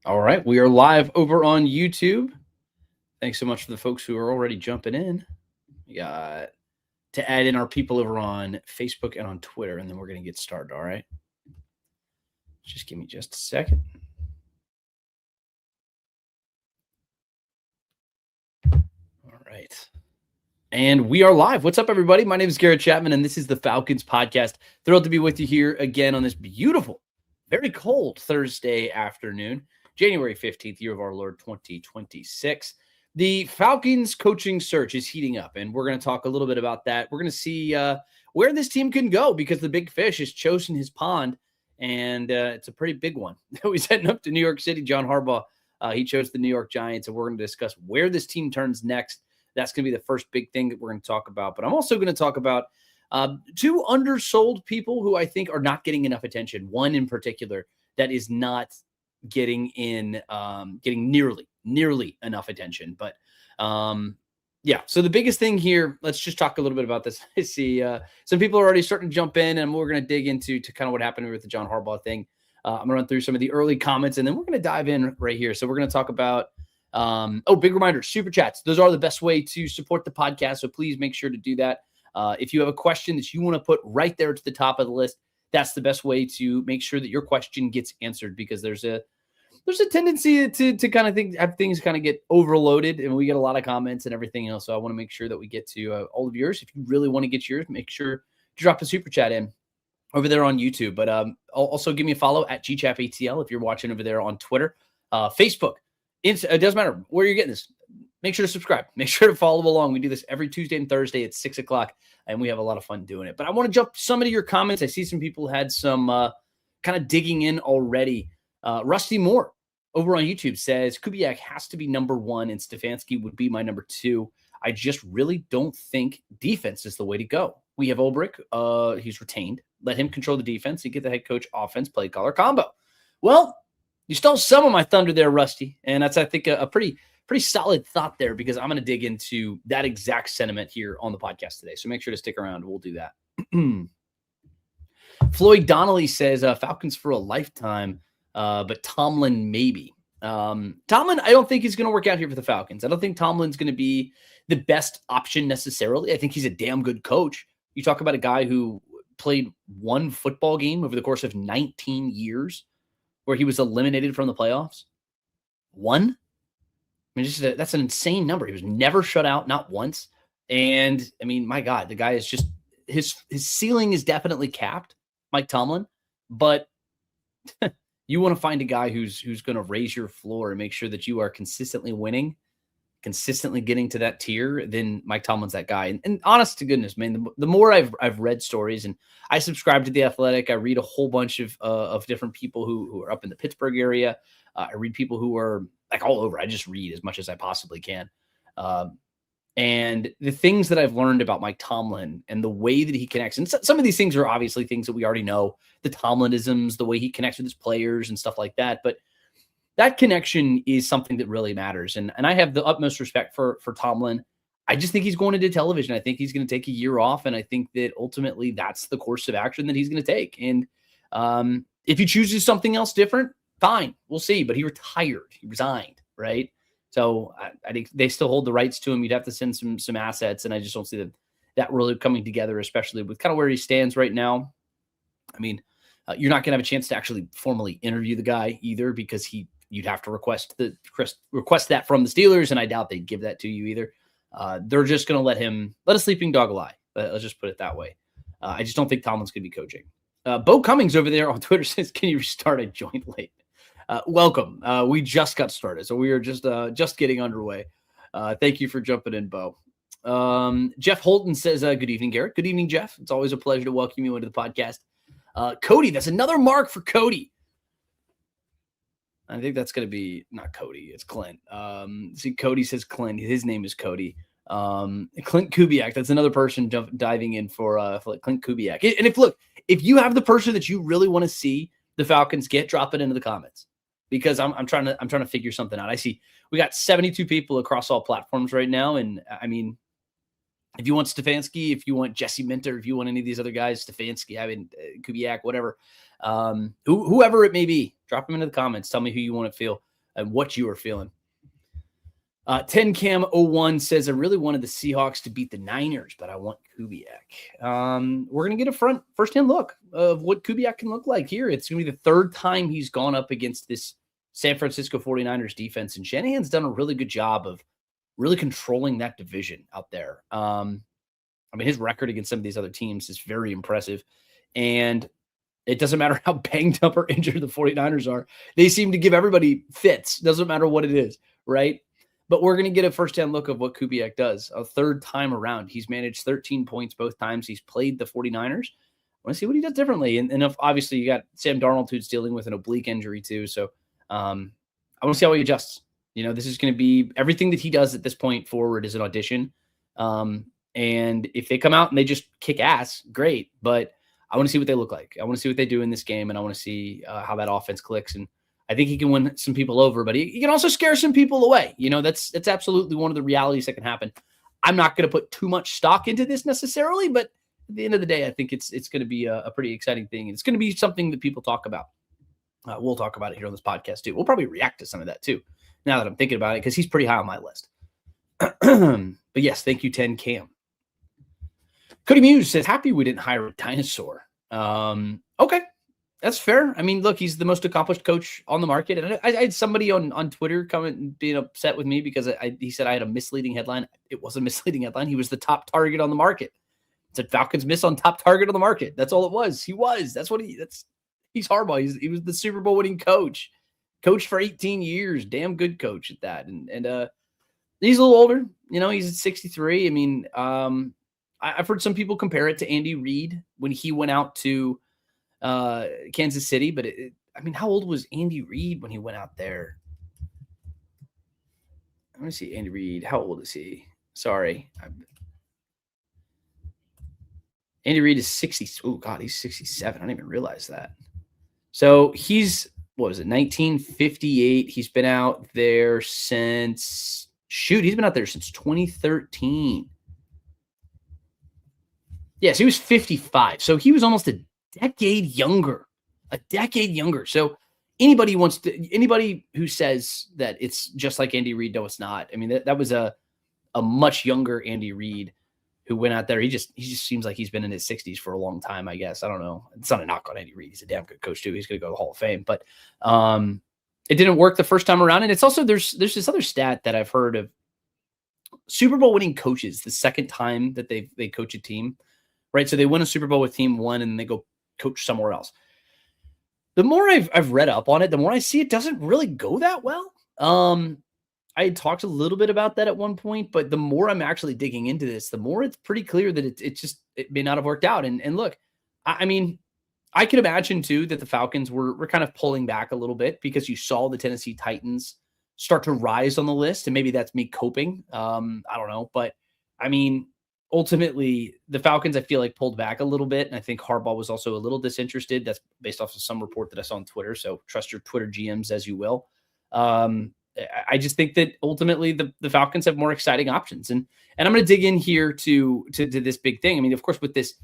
All right, we are live over on YouTube. Thanks so much for the folks who are already jumping in. We got to add in our people over on Facebook and on Twitter, and then we're going to get started, all right? Just give me just a second. All right. And we are live. What's up, everybody? My name is Garrett Chapman, and this is the Falcons Podcast. Thrilled to be with you here again on this beautiful, very cold Thursday afternoon, January 15th, year of our Lord 2026. The Falcons coaching search is heating up, and we're going to talk a little bit about that. We're going to see where this team can go because the big fish has chosen his pond, and it's a pretty big one. He's heading up to New York City. John Harbaugh, he chose the New York Giants, and we're going to discuss where this team turns next. That's going to be the first big thing that we're going to talk about. But I'm also going to talk about two undersold people who I think are not getting enough attention. One in particular that is not getting nearly enough attention. But yeah, so the biggest thing here, let's just talk a little bit about this. I see some people are already starting to jump in, and we're going to dig into kind of what happened with the John Harbaugh thing. I'm going to run through some of the early comments, and then we're going to dive in right here. So we're going to talk about big reminder, super chats. Those are the best way to support the podcast. So please make sure to do that. If you have a question that you want to put right there to the top of the list, that's the best way to make sure that your question gets answered, because there's a tendency to kind of have things kind of get overloaded, and we get a lot of comments and everything else. So I want to make sure that we get to all of yours. If you really want to get yours, make sure to drop a super chat in over there on YouTube. But also give me a follow at GChapATL if you're watching over there on Twitter, Facebook. It doesn't matter where you're getting this. Make sure to subscribe. Make sure to follow along. We do this every Tuesday and Thursday at 6 o'clock, and we have a lot of fun doing it. But I want to jump some of your comments. I see some people had some kind of digging in already. Rusty Moore over on YouTube says, Kubiak has to be number one, and Stefanski would be my number two. I just really don't think defense is the way to go. We have Ulbrich. He's retained. Let him control the defense and get the head coach offense, play caller combo. Well, you stole some of my thunder there, Rusty. And that's, I think, a pretty solid thought there, because I'm going to dig into that exact sentiment here on the podcast today. So make sure to stick around. We'll do that. Floyd Donnelly says, Falcons for a lifetime, but Tomlin maybe. Tomlin, I don't think he's going to work out here for the Falcons. I don't think Tomlin's going to be the best option necessarily. I think he's a damn good coach. You talk about a guy who played one football game over the course of 19 years where he was eliminated from the playoffs. One? I mean, that's an insane number. He was never shut out, not once. And I mean, my God, the guy is just, his ceiling is definitely capped, Mike Tomlin. But you want to find a guy who's going to raise your floor and make sure that you are consistently winning, consistently getting to that tier, then Mike Tomlin's that guy. And honest to goodness, man, the more I've read stories, and I subscribe to The Athletic, I read a whole bunch of different people who are up in the Pittsburgh area. I read people who are like all over. I just read as much as I possibly can. And the things that I've learned about Mike Tomlin and the way that he connects, and some of these things are obviously things that we already know, the Tomlinisms, the way he connects with his players and stuff like that. But that connection is something that really matters. And I have the utmost respect for Tomlin. I just think he's going into television. I think he's going to take a year off. And I think that ultimately that's the course of action that he's going to take. And if he chooses something else different, fine, we'll see. But he retired. He resigned, right? So I think they still hold the rights to him. You'd have to send some assets. And I just don't see that really coming together, especially with kind of where he stands right now. I mean, you're not going to have a chance to actually formally interview the guy either, because you'd have to request that from the Steelers, and I doubt they'd give that to you either. They're just going to let a sleeping dog lie. Let's just put it that way. I just don't think Tomlin's going to be coaching. Bo Cummings over there on Twitter says, "Can you restart a joint late?" Welcome. We just got started, so we are just getting underway. Thank you for jumping in, Bo. Jeff Holton says, "Good evening, Garrett." Good evening, Jeff. It's always a pleasure to welcome you into the podcast. Cody, that's another mark for Cody. I think that's going to be not Cody. It's Clint. See, Cody says Clint. His name is Cody. Clint Kubiak. That's another person diving in for Clint Kubiak. And if you have the person that you really want to see the Falcons get, drop it into the comments, because I'm trying to figure something out. I see we got 72 people across all platforms right now, and I mean, if you want Stefanski, if you want Jesse Minter, if you want any of these other guys, Stefanski, Kubiak, whatever, whoever it may be, Drop them into the comments. Tell me who you want to feel and what you are feeling. 10cam01 says, I really wanted the Seahawks to beat the Niners, but I want Kubiak. We're going to get a first-hand look of what Kubiak can look like here. It's going to be the third time he's gone up against this San Francisco 49ers defense, and Shanahan's done a really good job of really controlling that division out there. I mean, his record against some of these other teams is very impressive, and it doesn't matter how banged up or injured the 49ers are. They seem to give everybody fits. Doesn't matter what it is, right? But we're going to get a first-hand look of what Kubiak does. A third time around, he's managed 13 points both times he's played the 49ers. I want to see what he does differently. And if, obviously, you got Sam Darnold, who's dealing with an oblique injury too. So I want to see how he adjusts. This is going to be everything that he does at this point forward is an audition. And if they come out and they just kick ass, great. But I want to see what they look like. I want to see what they do in this game, and I want to see how that offense clicks. And I think he can win some people over, but he can also scare some people away. That's absolutely one of the realities that can happen. I'm not going to put too much stock into this necessarily, but at the end of the day, I think it's going to be a pretty exciting thing. It's going to be something that people talk about. We'll talk about it here on this podcast too. We'll probably react to some of that too, now that I'm thinking about it, because he's pretty high on my list. But yes, thank you, 10cam. Cody Muse says, happy we didn't hire a dinosaur. Okay. That's fair. I mean, look, he's the most accomplished coach on the market. And I had somebody on Twitter comment and being upset with me because he said I had a misleading headline. It was a misleading headline. He was the top target on the market. It said Falcons miss on top target on the market. That's all it was. He was. He's Harbaugh. He was the Super Bowl winning coach. Coached for 18 years. Damn good coach at that. And he's a little older. He's at 63. I mean, I've heard some people compare it to Andy Reid when he went out to Kansas City, but how old was Andy Reid when he went out there? Let me see. Andy Reid, how old is he? Sorry. Andy Reid is 60. Oh God, he's 67. I didn't even realize that. So he's, 1958. He's been out there since 2013. Yes, he was 55. So he was almost a decade younger. So anybody who says that it's just like Andy Reid, no, it's not. I mean, that was a much younger Andy Reid who went out there. He just seems like he's been in his 60s for a long time, I guess. I don't know. It's not a knock on Andy Reid. He's a damn good coach too. He's going to go to the Hall of Fame, but it didn't work the first time around. And it's also, there's this other stat that I've heard of Super Bowl winning coaches the second time that they coach a team, right? So they win a Super Bowl with team one and they go coach somewhere else. The more I've read up on it, the more I see it doesn't really go that well. I had talked a little bit about that at one point, but the more I'm actually digging into this, the more it's pretty clear that it may not have worked out. And look, I mean, I can imagine too that the Falcons were kind of pulling back a little bit because you saw the Tennessee Titans start to rise on the list, and maybe that's me coping. I don't know, but I mean, ultimately, the Falcons, I feel like, pulled back a little bit, and I think Harbaugh was also a little disinterested. That's based off of some report that I saw on Twitter, so trust your Twitter GMs as you will. I just think that ultimately the Falcons have more exciting options, and I'm going to dig in here to this big thing. I mean, of course, with this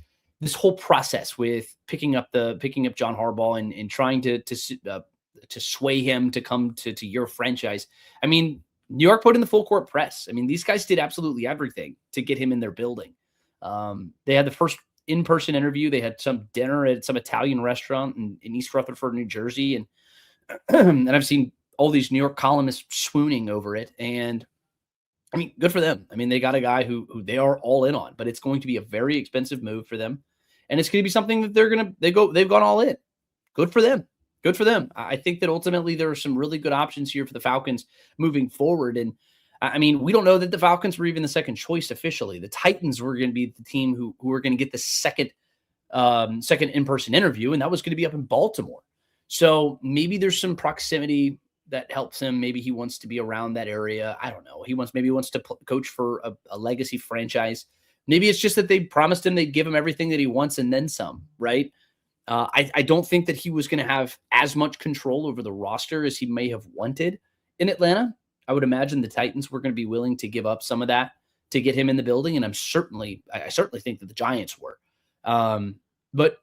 whole process with picking up John Harbaugh and trying to sway him to come to your franchise. I mean, New York put in the full court press. I mean, these guys did absolutely everything to get him in their building. They had the first in-person interview. They had some dinner at some Italian restaurant in East Rutherford, New Jersey. And, and I've seen all these New York columnists swooning over it. And I mean, good for them. I mean, they got a guy who they are all in on, but it's going to be a very expensive move for them. And it's going to be something that they've gone all in. Good for them. Good for them. I think that ultimately there are some really good options here for the Falcons moving forward. And I mean, we don't know that the Falcons were even the second choice officially. The Titans were going to be the team who were going to get the second in-person interview, and that was going to be up in Baltimore. So maybe there's some proximity that helps him. Maybe he wants to be around that area. I don't know. Maybe he wants to coach for a legacy franchise. Maybe it's just that they promised him they'd give him everything that he wants and then some, right? I don't think that he was going to have as much control over the roster as he may have wanted in Atlanta. I would imagine the Titans were going to be willing to give up some of that to get him in the building, and I certainly think that the Giants were. But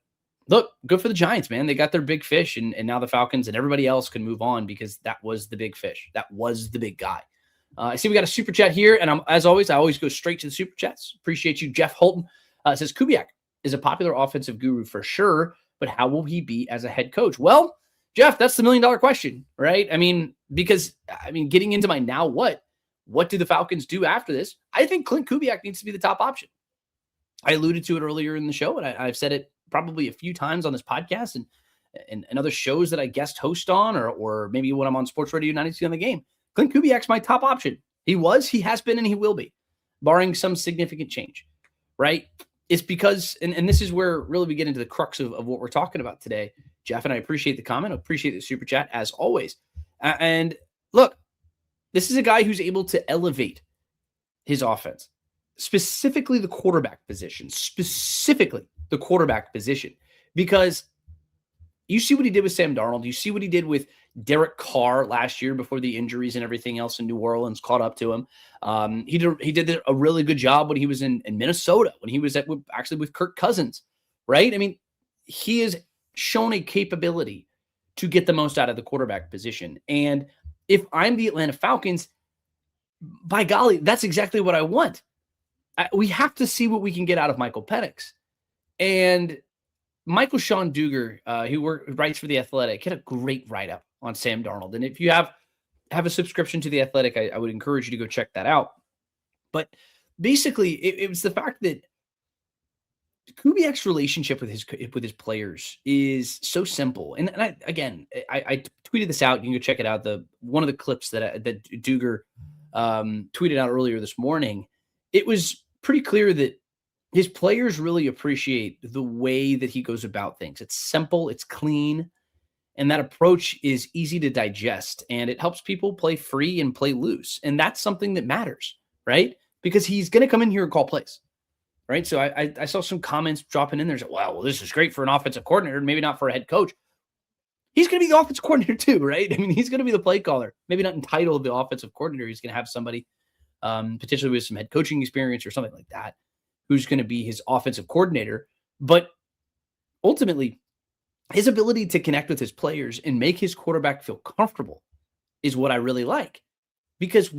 look, good for the Giants, man. They got their big fish, and now the Falcons and everybody else can move on because that was the big fish. That was the big guy. I see we got a super chat here, and as always, I always go straight to the super chats. Appreciate you. Jeff Holton says, Kubiak is a popular offensive guru for sure, but how will he be as a head coach? Well, Jeff, that's the $1 million question, right? Because getting into my now what do the Falcons do after this? I think Clint Kubiak needs to be the top option. I alluded to it earlier in the show, and I've said it probably a few times on this podcast and other shows that I guest host on, or maybe when I'm on Sports Radio 92 on the Game. Clint Kubiak's my top option. He was, he has been, and he will be, barring some significant change, right? It's because, and this is where really we get into the crux of what we're talking about today, Jeff, and I appreciate the comment. I appreciate the super chat as always. And look, this is a guy who's able to elevate his offense, specifically the quarterback position, because you see what he did with Sam Darnold. You see what he did with Derek Carr last year before the injuries and everything else in New Orleans caught up to him. He did a really good job when he was in Minnesota, when he was with Kirk Cousins, right? He has shown a capability to get the most out of the quarterback position. And if I'm the Atlanta Falcons, by golly, that's exactly what I want. We have to see what we can get out of Michael Penix. And Michael Sean Dugar, who writes for The Athletic, had a great write-up on Sam Darnold. And if you have a subscription to The Athletic, I would encourage you to go check that out. But basically, it was the fact that Kubiak's relationship with his players is so simple. And I tweeted this out. You can go check it out. One of the clips that Dugar tweeted out earlier this morning, it was pretty clear that his players really appreciate the way that he goes about things. It's simple, it's clean, and that approach is easy to digest, and it helps people play free and play loose. And that's something that matters, right? Because he's going to come in here and call plays, right? So I saw some comments dropping in there. Well, this is great for an offensive coordinator, maybe not for a head coach. He's going to be the offensive coordinator too, right? He's going to be the play caller. Maybe not entitled the offensive coordinator. He's going to have somebody potentially with some head coaching experience or something like that, who's going to be his offensive coordinator. But ultimately, his ability to connect with his players and make his quarterback feel comfortable is what I really like. Because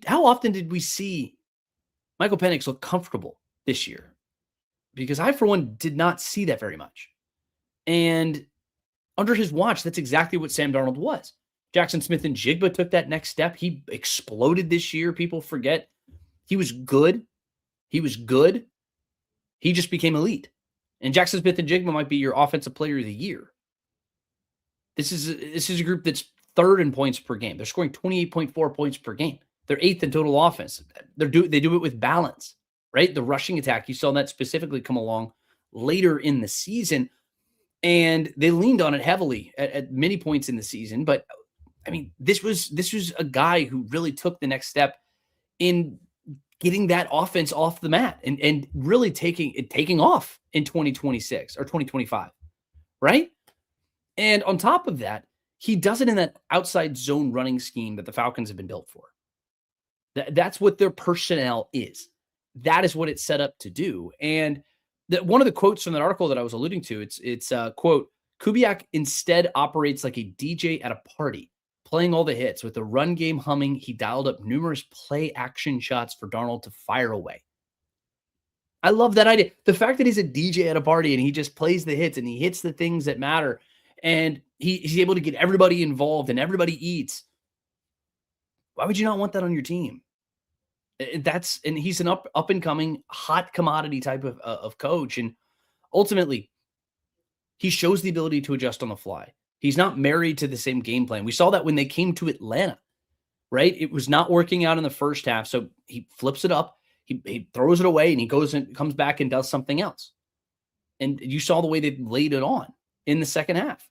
how often did we see Michael Penix look comfortable this year? Because I, for one, did not see that very much. And under his watch, that's exactly what Sam Darnold was. Jackson Smith and Jigba took that next step. He exploded this year. People forget. He was good. He just became elite. And Jackson Smith and Jigba might be your offensive player of the year. This is a group that's third in points per game. They're scoring 28.4 points per game. They're eighth in total offense. They do it with balance, right? The rushing attack, you saw that specifically come along later in the season, and they leaned on it heavily at many points in the season. But this was a guy who really took the next step in getting that offense off the mat and really taking off in 2026 or 2025, right? And on top of that, he does it in that outside zone running scheme that the Falcons have been built for. That's what their personnel is. That is what it's set up to do. And one of the quotes from that article that I was alluding to, it's quote, Kubiak instead operates like a DJ at a party, playing all the hits. With the run game humming, he dialed up numerous play action shots for Darnold to fire away. I love that idea. The fact that he's a DJ at a party and he just plays the hits and he hits the things that matter, and he's able to get everybody involved and everybody eats. Why would you not want that on your team? And he's an up and coming hot commodity type of coach. And ultimately, he shows the ability to adjust on the fly. He's not married to the same game plan. We saw that when they came to Atlanta, right? It was not working out in the first half. So he flips it up, he throws it away, and he goes and comes back and does something else. And you saw the way they laid it on in the second half,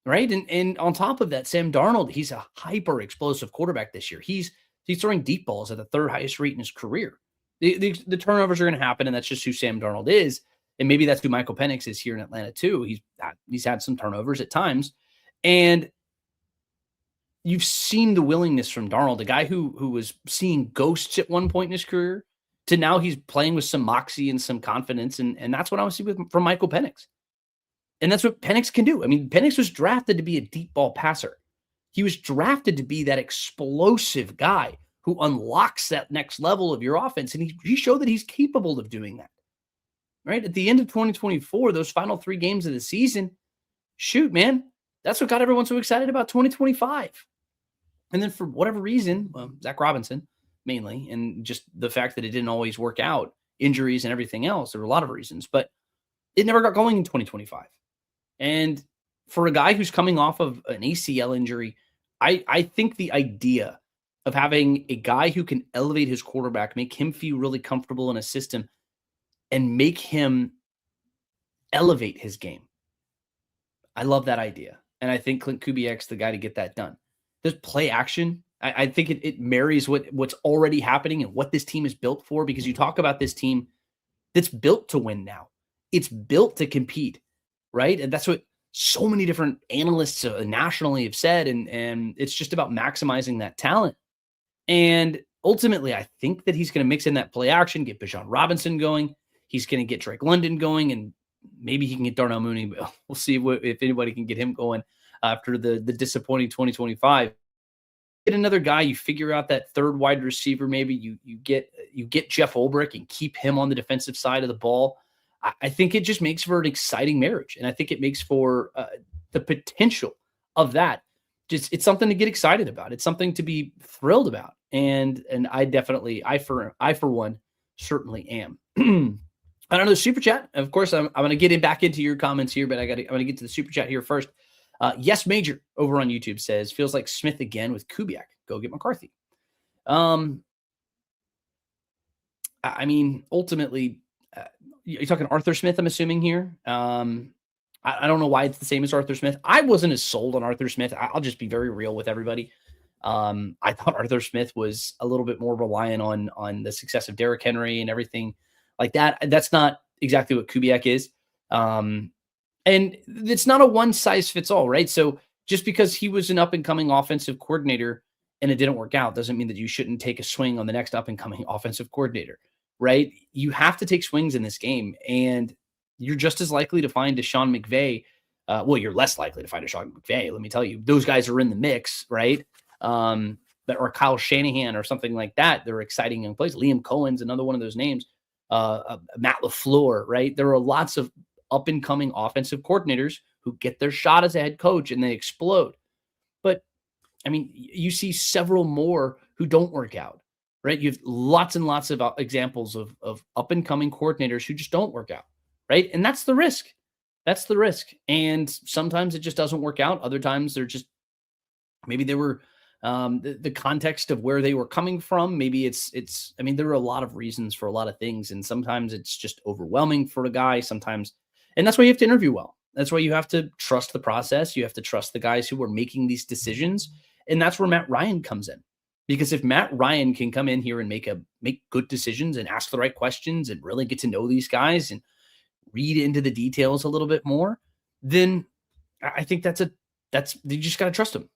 right? And on top of that, Sam Darnold, he's a hyper explosive quarterback this year. He's throwing deep balls at the third highest rate in his career. The turnovers are going to happen, and that's just who Sam Darnold is. And maybe that's who Michael Penix is here in Atlanta too. He's had some turnovers at times. And you've seen the willingness from Darnold, a guy who was seeing ghosts at one point in his career, to now he's playing with some moxie and some confidence. And that's what I want to see from Michael Penix. And that's what Penix can do. I mean, Penix was drafted to be a deep ball passer. He was drafted to be that explosive guy who unlocks that next level of your offense. And he showed that he's capable of doing that. Right? At the end of 2024, those final 3 games of the season, shoot, man, that's what got everyone so excited about 2025. And then for whatever reason, Zach Robinson mainly, and just the fact that it didn't always work out, injuries and everything else, there were a lot of reasons, but it never got going in 2025. And for a guy who's coming off of an ACL injury, I think the idea of having a guy who can elevate his quarterback, make him feel really comfortable in a system, and make him elevate his game. I love that idea. And I think Clint Kubiak's the guy to get that done. There's play action. I think it marries what's already happening and what this team is built for, because you talk about this team that's built to win now. It's built to compete, right? And that's what so many different analysts nationally have said. And it's just about maximizing that talent. And ultimately, I think that he's going to mix in that play action, get Bijan Robinson going. He's going to get Drake London going, and maybe he can get Darnell Mooney. But we'll see if anybody can get him going after the disappointing 2025. Get another guy, you figure out that third wide receiver. Maybe you get Jeff Ulbrich and keep him on the defensive side of the ball. I think it just makes for an exciting marriage, and I think it makes for the potential of that. Just it's something to get excited about. It's something to be thrilled about, and I for one certainly am. I don't know, the super chat. Of course, I'm going to get back into your comments here, but I'm going to get to the super chat here first. Yes, Major over on YouTube says, feels like Smith again with Kubiak. Go get McCarthy. I mean, ultimately, you're talking Arthur Smith, I'm assuming here. I don't know why it's the same as Arthur Smith. I wasn't as sold on Arthur Smith. I'll just be very real with everybody. I thought Arthur Smith was a little bit more reliant on the success of Derrick Henry and everything like that. That's not exactly what Kubiak is. And it's not a one size fits all, right? So just because he was an up and coming offensive coordinator and it didn't work out doesn't mean that you shouldn't take a swing on the next up and coming offensive coordinator, right? You have to take swings in this game, and you're just as likely to find a Sean McVay. Well, you're less likely to find a Sean McVay. Let me tell you, those guys are in the mix, right? Or Kyle Shanahan or something like that. They're exciting young players. Liam Cohen's another one of those names. Matt LaFleur, right? There are lots of up and coming offensive coordinators who get their shot as a head coach and they explode. But I mean, you see several more who don't work out, right? You have lots and lots of examples of up and coming coordinators who just don't work out, right? And that's the risk. That's the risk. And sometimes it just doesn't work out. Other times they're just, maybe they were the context of where they were coming from. Maybe I mean, there are a lot of reasons for a lot of things. And sometimes it's just overwhelming for a guy sometimes. And that's why you have to interview well. That's why you have to trust the process. You have to trust the guys who are making these decisions. And that's where Matt Ryan comes in. Because if Matt Ryan can come in here and make good decisions and ask the right questions and really get to know these guys and read into the details a little bit more, then I think you just got to trust them.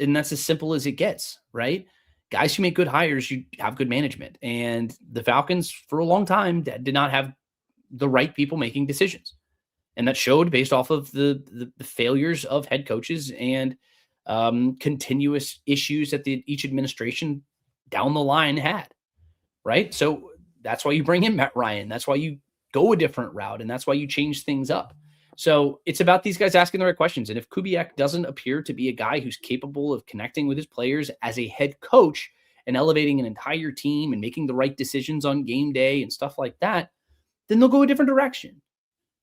And that's as simple as it gets, right? Guys who make good hires, you have good management. And the Falcons, for a long time, did not have the right people making decisions. And that showed based off of the failures of head coaches and continuous issues that each administration down the line had, right? So that's why you bring in Matt Ryan. That's why you go a different route, and that's why you change things up. So it's about these guys asking the right questions. And if Kubiak doesn't appear to be a guy who's capable of connecting with his players as a head coach and elevating an entire team and making the right decisions on game day and stuff like that, then they'll go a different direction,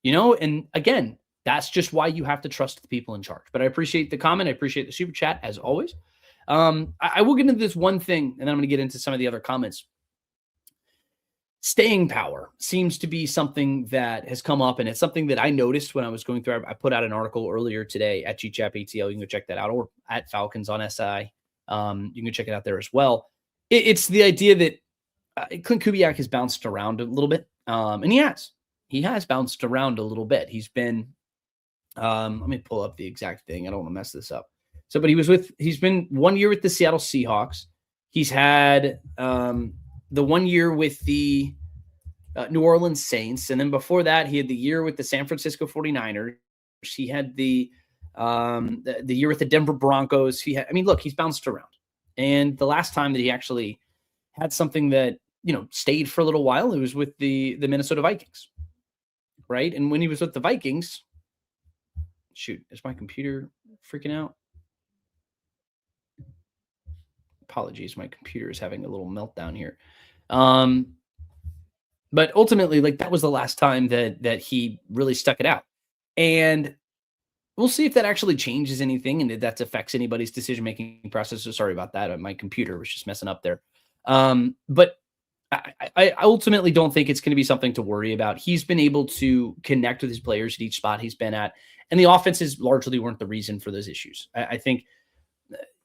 And again, that's just why you have to trust the people in charge. But I appreciate the comment. I appreciate the super chat as always. I will get into this one thing, and then I'm going to get into some of the other comments. Staying power seems to be something that has come up, and it's something that I noticed when I was going through. I put out an article earlier today at GChapATL. You can go check that out, or at Falcons on SI. You can go check it out there as well. It's the idea that Clint Kubiak has bounced around a little bit, and he has bounced around a little bit. He's been, let me pull up the exact thing. I don't want to mess this up. So, but he's been 1 year with the Seattle Seahawks. He's had the 1 year with the New Orleans Saints. And then before that, he had the year with the San Francisco 49ers. He had the year with the Denver Broncos. Look, he's bounced around. And the last time that he actually had something that, stayed for a little while, it was with the Minnesota Vikings. Right? And when he was with the Vikings, shoot, is my computer freaking out? Apologies, my computer is having a little meltdown here. But ultimately, that was the last time that he really stuck it out. And we'll see if that actually changes anything and if that affects anybody's decision-making process. So sorry about that. My computer was just messing up there. But I ultimately don't think it's going to be something to worry about. He's been able to connect with his players at each spot he's been at, and the offenses largely weren't the reason for those issues. I think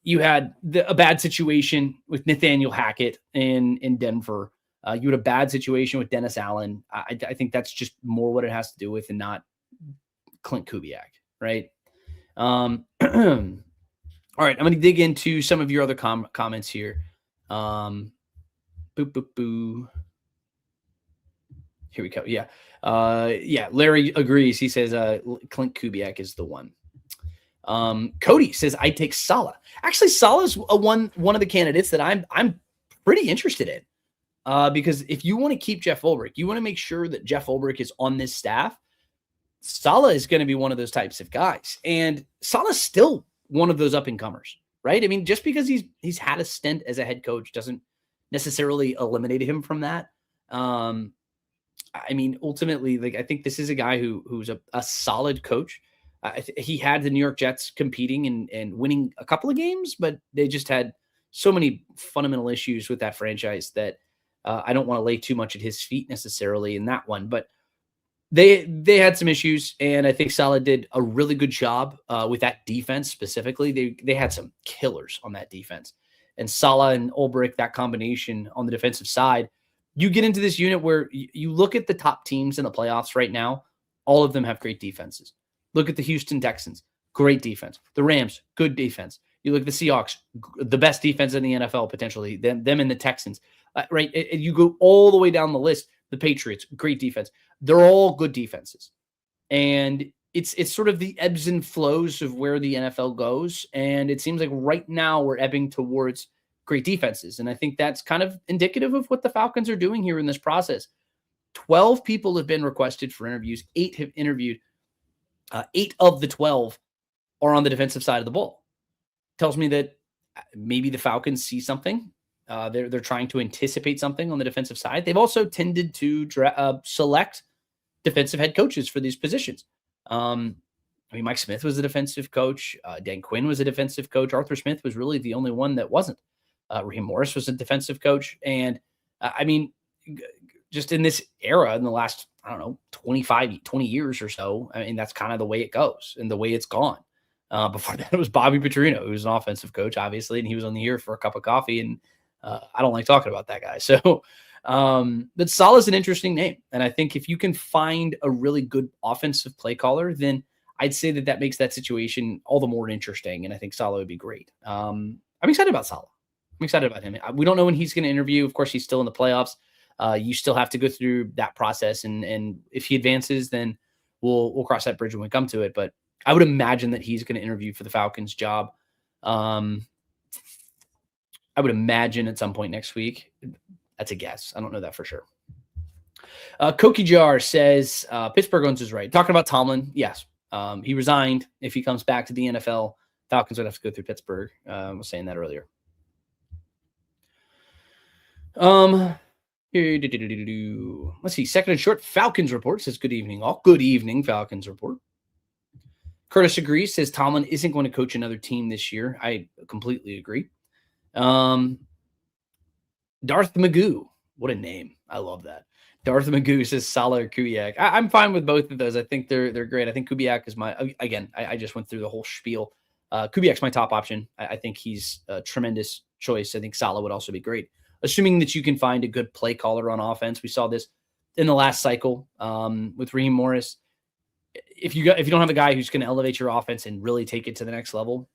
you had a bad situation with Nathaniel Hackett in Denver. You had a bad situation with Dennis Allen. I think that's just more what it has to do with and not Clint Kubiak, right? All right, I'm going to dig into some of your other comments here. Here we go. Yeah. Larry agrees. He says Clint Kubiak is the one. Cody says I take Saleh. Actually, Saleh is one of the candidates that I'm pretty interested in. Because if you want to keep Jeff Ulbrich, you want to make sure that Jeff Ulbrich is on this staff. Saleh is going to be one of those types of guys, and Saleh's still one of those up and comers, right? I mean, just because he's had a stint as a head coach doesn't necessarily eliminate him from that. Ultimately, I think this is a guy who's a solid coach. He had the New York Jets competing and winning a couple of games, but they just had so many fundamental issues with that franchise that I don't want to lay too much at his feet necessarily in that one. But they had some issues, and I think Saleh did a really good job with that defense specifically. They had some killers on that defense. And Saleh and Ulbrich, that combination on the defensive side, you get into this unit where you look at the top teams in the playoffs right now, all of them have great defenses. Look at the Houston Texans, great defense. The Rams, good defense. You look at the Seahawks, the best defense in the NFL potentially, them and the Texans, right? You go all the way down the list. The Patriots, great defense. They're all good defenses. And it's sort of the ebbs and flows of where the NFL goes. And it seems like right now we're ebbing towards great defenses. And I think that's kind of indicative of what the Falcons are doing here in this process. 12 people have been requested for interviews. 8 have interviewed. 8 of the 12 are on the defensive side of the ball. Tells me that maybe the Falcons see something. They're trying to anticipate something on the defensive side. They've also tended to select defensive head coaches for these positions. Mike Smith was a defensive coach. Dan Quinn was a defensive coach. Arthur Smith was really the only one that wasn't. Raheem Morris was a defensive coach. And just in this era, in the last, 20 years or so, that's kind of the way it goes and the way it's gone. Before that, it was Bobby Petrino, who was an offensive coach, obviously, and he was on the here for a cup of coffee. And I don't like talking about that guy. So, but Saleh is an interesting name. And I think if you can find a really good offensive play caller, then I'd say that makes that situation all the more interesting. And I think Saleh would be great. I'm excited about Saleh. I'm excited about him. We don't know when he's going to interview. Of course, he's still in the playoffs. You still have to go through that process. And if he advances, then we'll cross that bridge when we come to it. But I would imagine that he's going to interview for the Falcons job. I would imagine at some point next week. That's a guess. I don't know that for sure. Koki Jar says Pittsburgh owns is right. Talking about Tomlin, yes. He resigned. If he comes back to the NFL, Falcons would have to go through Pittsburgh. I was saying that earlier. Let's see. Second and short, Falcons report says good evening all. Good evening, Falcons report. Curtis agrees, says Tomlin isn't going to coach another team this year. I completely agree. Darth Magoo. What a name. I love that. Darth Magoo says Saleh or Kubiak. I'm fine with both of those. I think they're great. I think Kubiak is I just went through the whole spiel. Kubiak's my top option. I think he's a tremendous choice. I think Saleh would also be great. Assuming that you can find a good play caller on offense. We saw this in the last cycle with Raheem Morris. If you don't have a guy who's going to elevate your offense and really take it to the next level,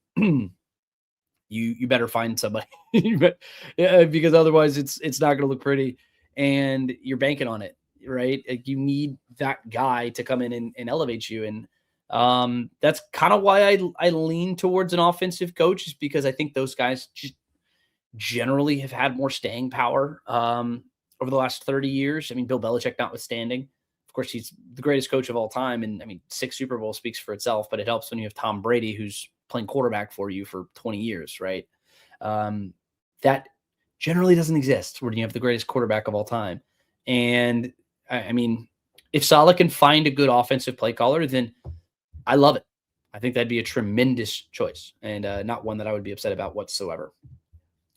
you better find somebody because otherwise it's not going to look pretty and you're banking on it, right? Like you need that guy to come in and elevate you. And That's kind of why I lean towards an offensive coach, is because I think those guys just generally have had more staying power over the last 30 years. I mean, Bill Belichick notwithstanding. Of course, he's the greatest coach of all time. And I mean, 6 Super Bowls speaks for itself, but it helps when you have Tom Brady, who's playing quarterback for you for 20 years, right? That generally doesn't exist when you have the greatest quarterback of all time. And I mean, if Saleh can find a good offensive play caller, then I love it. I think that'd be a tremendous choice, and not one that I would be upset about whatsoever.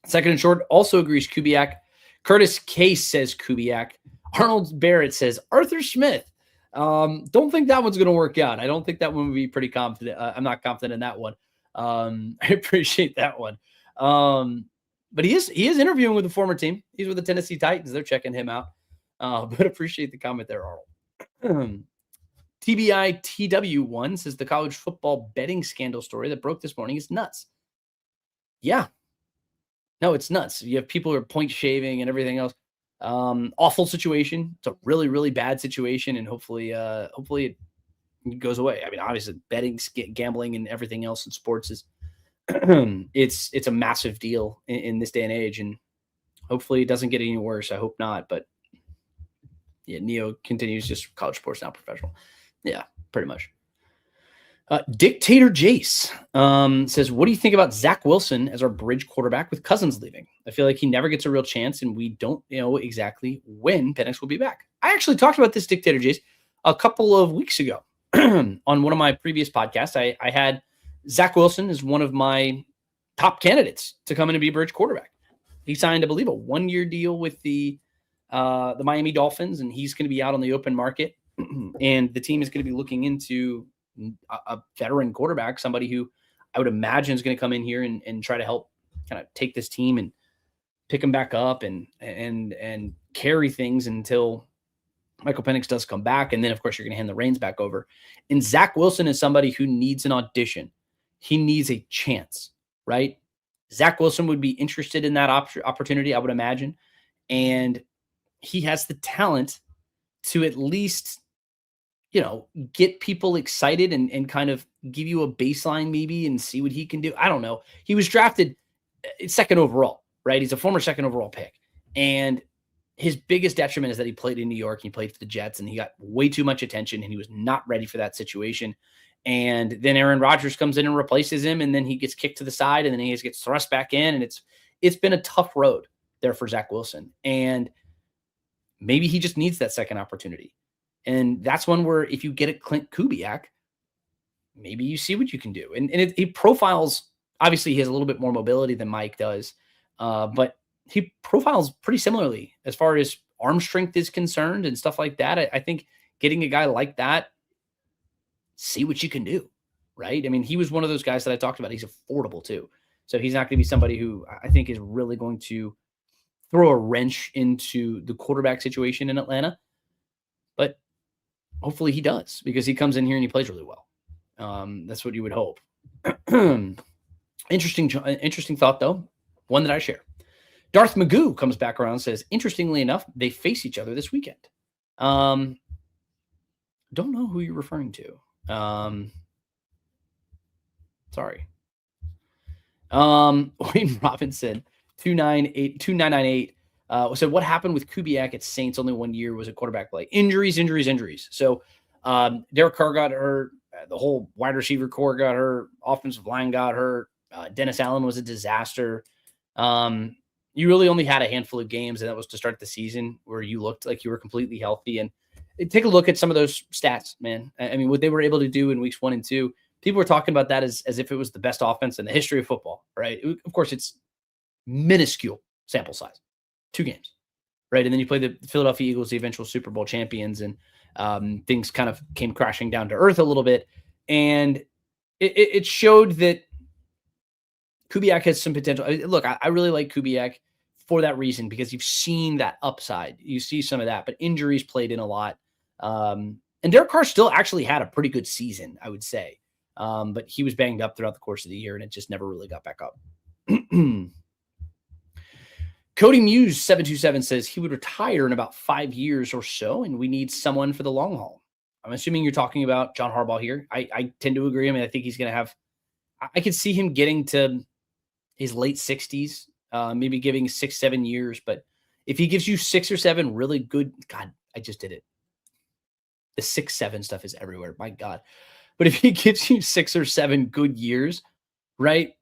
Second and short also agrees Kubiak. Curtis Case says Kubiak. Arnold Barrett says Arthur Smith. Don't think that one's going to work out. I don't think that one would be pretty confident. I'm not confident in that one. I appreciate that one. But he is interviewing with the former team. He's with the Tennessee Titans. They're checking him out. But appreciate the comment there, Arnold. TBI TW1 says the college football betting scandal story that broke this morning is nuts. Yeah. No, it's nuts. You have people who are point shaving and everything else. Awful situation. It's a really, really bad situation, and hopefully it goes away. I mean, obviously, betting, gambling, and everything else in sports is it's a massive deal in this day and age, and hopefully it doesn't get any worse. I hope not, but yeah, Neo continues just college sports, not professional. Yeah, pretty much. Dictator Jace says, what do you think about Zach Wilson as our bridge quarterback with Cousins leaving? I feel like he never gets a real chance, and we don't know exactly when Penix will be back. I actually talked about this, Dictator Jace, a couple of weeks ago on one of my previous podcasts. I had Zach Wilson as one of my top candidates to come in and be a bridge quarterback. He signed, I believe, a 1-year deal with the Miami Dolphins, and he's going to be out on the open market. And the team is going to be looking into a veteran quarterback, somebody who I would imagine is going to come in here and try to help kind of take this team and pick them back up and carry things until Michael Penix does come back. And then, of course, you're going to hand the reins back over. And Zach Wilson is somebody who needs an audition. He needs a chance, right? Zach Wilson would be interested in that opportunity, I would imagine. And he has the talent to at least, get people excited and kind of give you a baseline maybe and see what he can do. I don't know. He was drafted second overall, right? He's a former second overall pick. And his biggest detriment is that he played in New York. He played for the Jets, and he got way too much attention, and he was not ready for that situation. And then Aaron Rodgers comes in and replaces him, and then he gets kicked to the side, and then he gets thrust back in. And it's been a tough road there for Zach Wilson. And maybe he just needs that second opportunity. And that's one where if you get a Clint Kubiak, maybe you see what you can do. And he profiles, obviously he has a little bit more mobility than Mike does, but he profiles pretty similarly as far as arm strength is concerned and stuff like that. I think getting a guy like that, see what you can do, right? I mean, he was one of those guys that I talked about. He's affordable too. So he's not going to be somebody who I think is really going to throw a wrench into the quarterback situation in Atlanta. But hopefully he does, because he comes in here and he plays really well. That's what you would hope. Interesting thought, though. One that I share. Darth Magoo comes back around and says, interestingly enough, they face each other this weekend. Don't know who you're referring to. Sorry. Wayne Robinson, 2998. So what happened with Kubiak at Saints only 1 year was a quarterback play. Injuries. So Derek Carr got hurt. The whole wide receiver core got hurt. Offensive line got hurt. Dennis Allen was a disaster. You really only had a handful of games, and that was to start the season, where you looked like you were completely healthy. And take a look at some of those stats, man. I mean, what they were able to do in weeks 1 and 2, people were talking about that as if it was the best offense in the history of football, right? Of course, it's minuscule sample size. 2 games, right? And then you play the Philadelphia Eagles, the eventual Super Bowl champions, and things kind of came crashing down to earth a little bit. And it showed that Kubiak has some potential. Look, I really like Kubiak for that reason, because you've seen that upside. You see some of that, but injuries played in a lot. And Derek Carr still actually had a pretty good season, I would say. But he was banged up throughout the course of the year, and it just never really got back up. Cody Muse 727 says he would retire in about 5 years or so, and we need someone for the long haul. I'm assuming you're talking about John Harbaugh here. I tend to agree. I mean, I think he's going to have, I could see him getting to his late 60s, maybe giving 6-7 years. But if he gives you 6 or 7 really good, God, I just did it. The 6-7 stuff is everywhere. My God. But if he gives you 6 or 7 good years, right?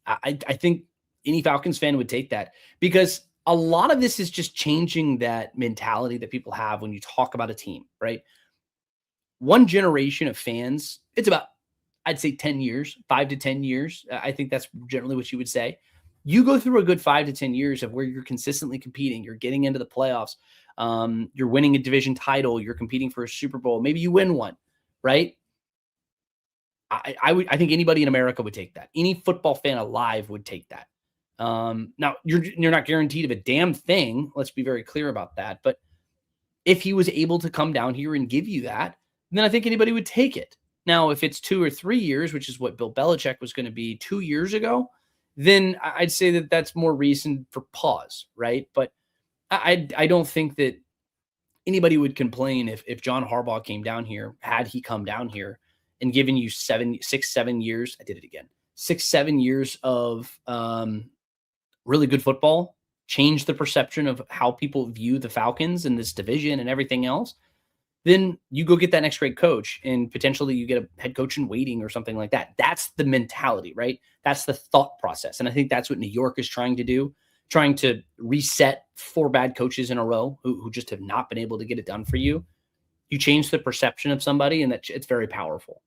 I think any Falcons fan would take that, because a lot of this is just changing that mentality that people have when you talk about a team, right? One generation of fans, it's about, I'd say 10 years, 5 to 10 years. I think that's generally what you would say. You go through a good 5 to 10 years of where you're consistently competing, you're getting into the playoffs, you're winning a division title, you're competing for a Super Bowl, maybe you win one, right? I think anybody in America would take that. Any football fan alive would take that. Now you're not guaranteed of a damn thing. Let's be very clear about that. But if he was able to come down here and give you that, then I think anybody would take it. Now, if it's 2 or 3 years, which is what Bill Belichick was going to be 2 years ago, then I'd say that that's more reason for pause, right? But I don't think that anybody would complain if John Harbaugh came down here, had he come down here and given you 6, 7 years. I did it again. 6, 7 years of really good football, change the perception of how people view the Falcons and this division and everything else. Then you go get that next great coach, and potentially you get a head coach in waiting or something like that. That's the mentality, right? That's the thought process. And I think that's what New York is trying to do, trying to reset 4 bad coaches in a row who just have not been able to get it done for you. You change the perception of somebody, and it's very powerful.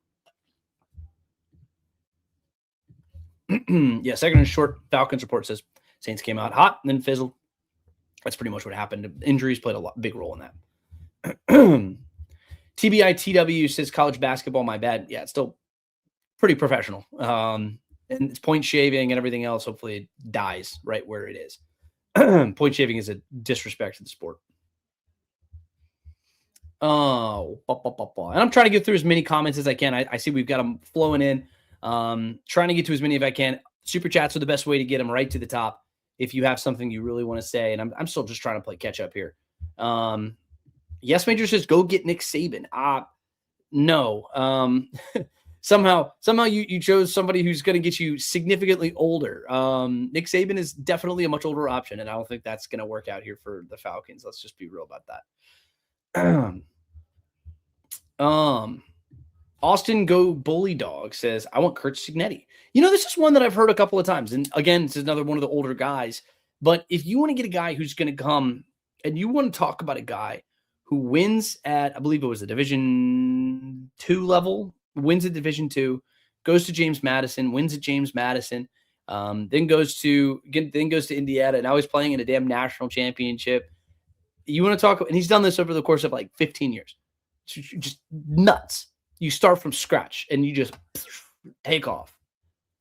Yeah, second and short, Falcons report says Saints came out hot and then fizzled. That's pretty much what happened. Injuries played a big role in that. TBITW says college basketball, my bad. Yeah, it's still pretty professional. And it's point shaving and everything else. Hopefully it dies right where it is. Point shaving is a disrespect to the sport. Oh, and I'm trying to get through as many comments as I can. I see we've got them flowing in. Trying to get to as many as I can. Super chats are the best way to get them right to the top if you have something you really want to say. And I'm still just trying to play catch up here. Yes, Major says go get Nick Saban. No. Somehow you chose somebody who's going to get you significantly older. Nick Saban is definitely a much older option, and I don't think that's going to work out here for the Falcons. Let's just be real about that. Austin Go Bully Dog says, I want Kurt Signetti. This is one that I've heard a couple of times. And again, this is another one of the older guys. But if you want to get a guy who's going to come and you want to talk about a guy who wins at, I believe it was the Division II level, wins at Division II, goes to James Madison, wins at James Madison, then goes to Indiana, and now he's playing in a damn national championship. You want to talk, and he's done this over the course of like 15 years. Just nuts. You start from scratch and you just take off.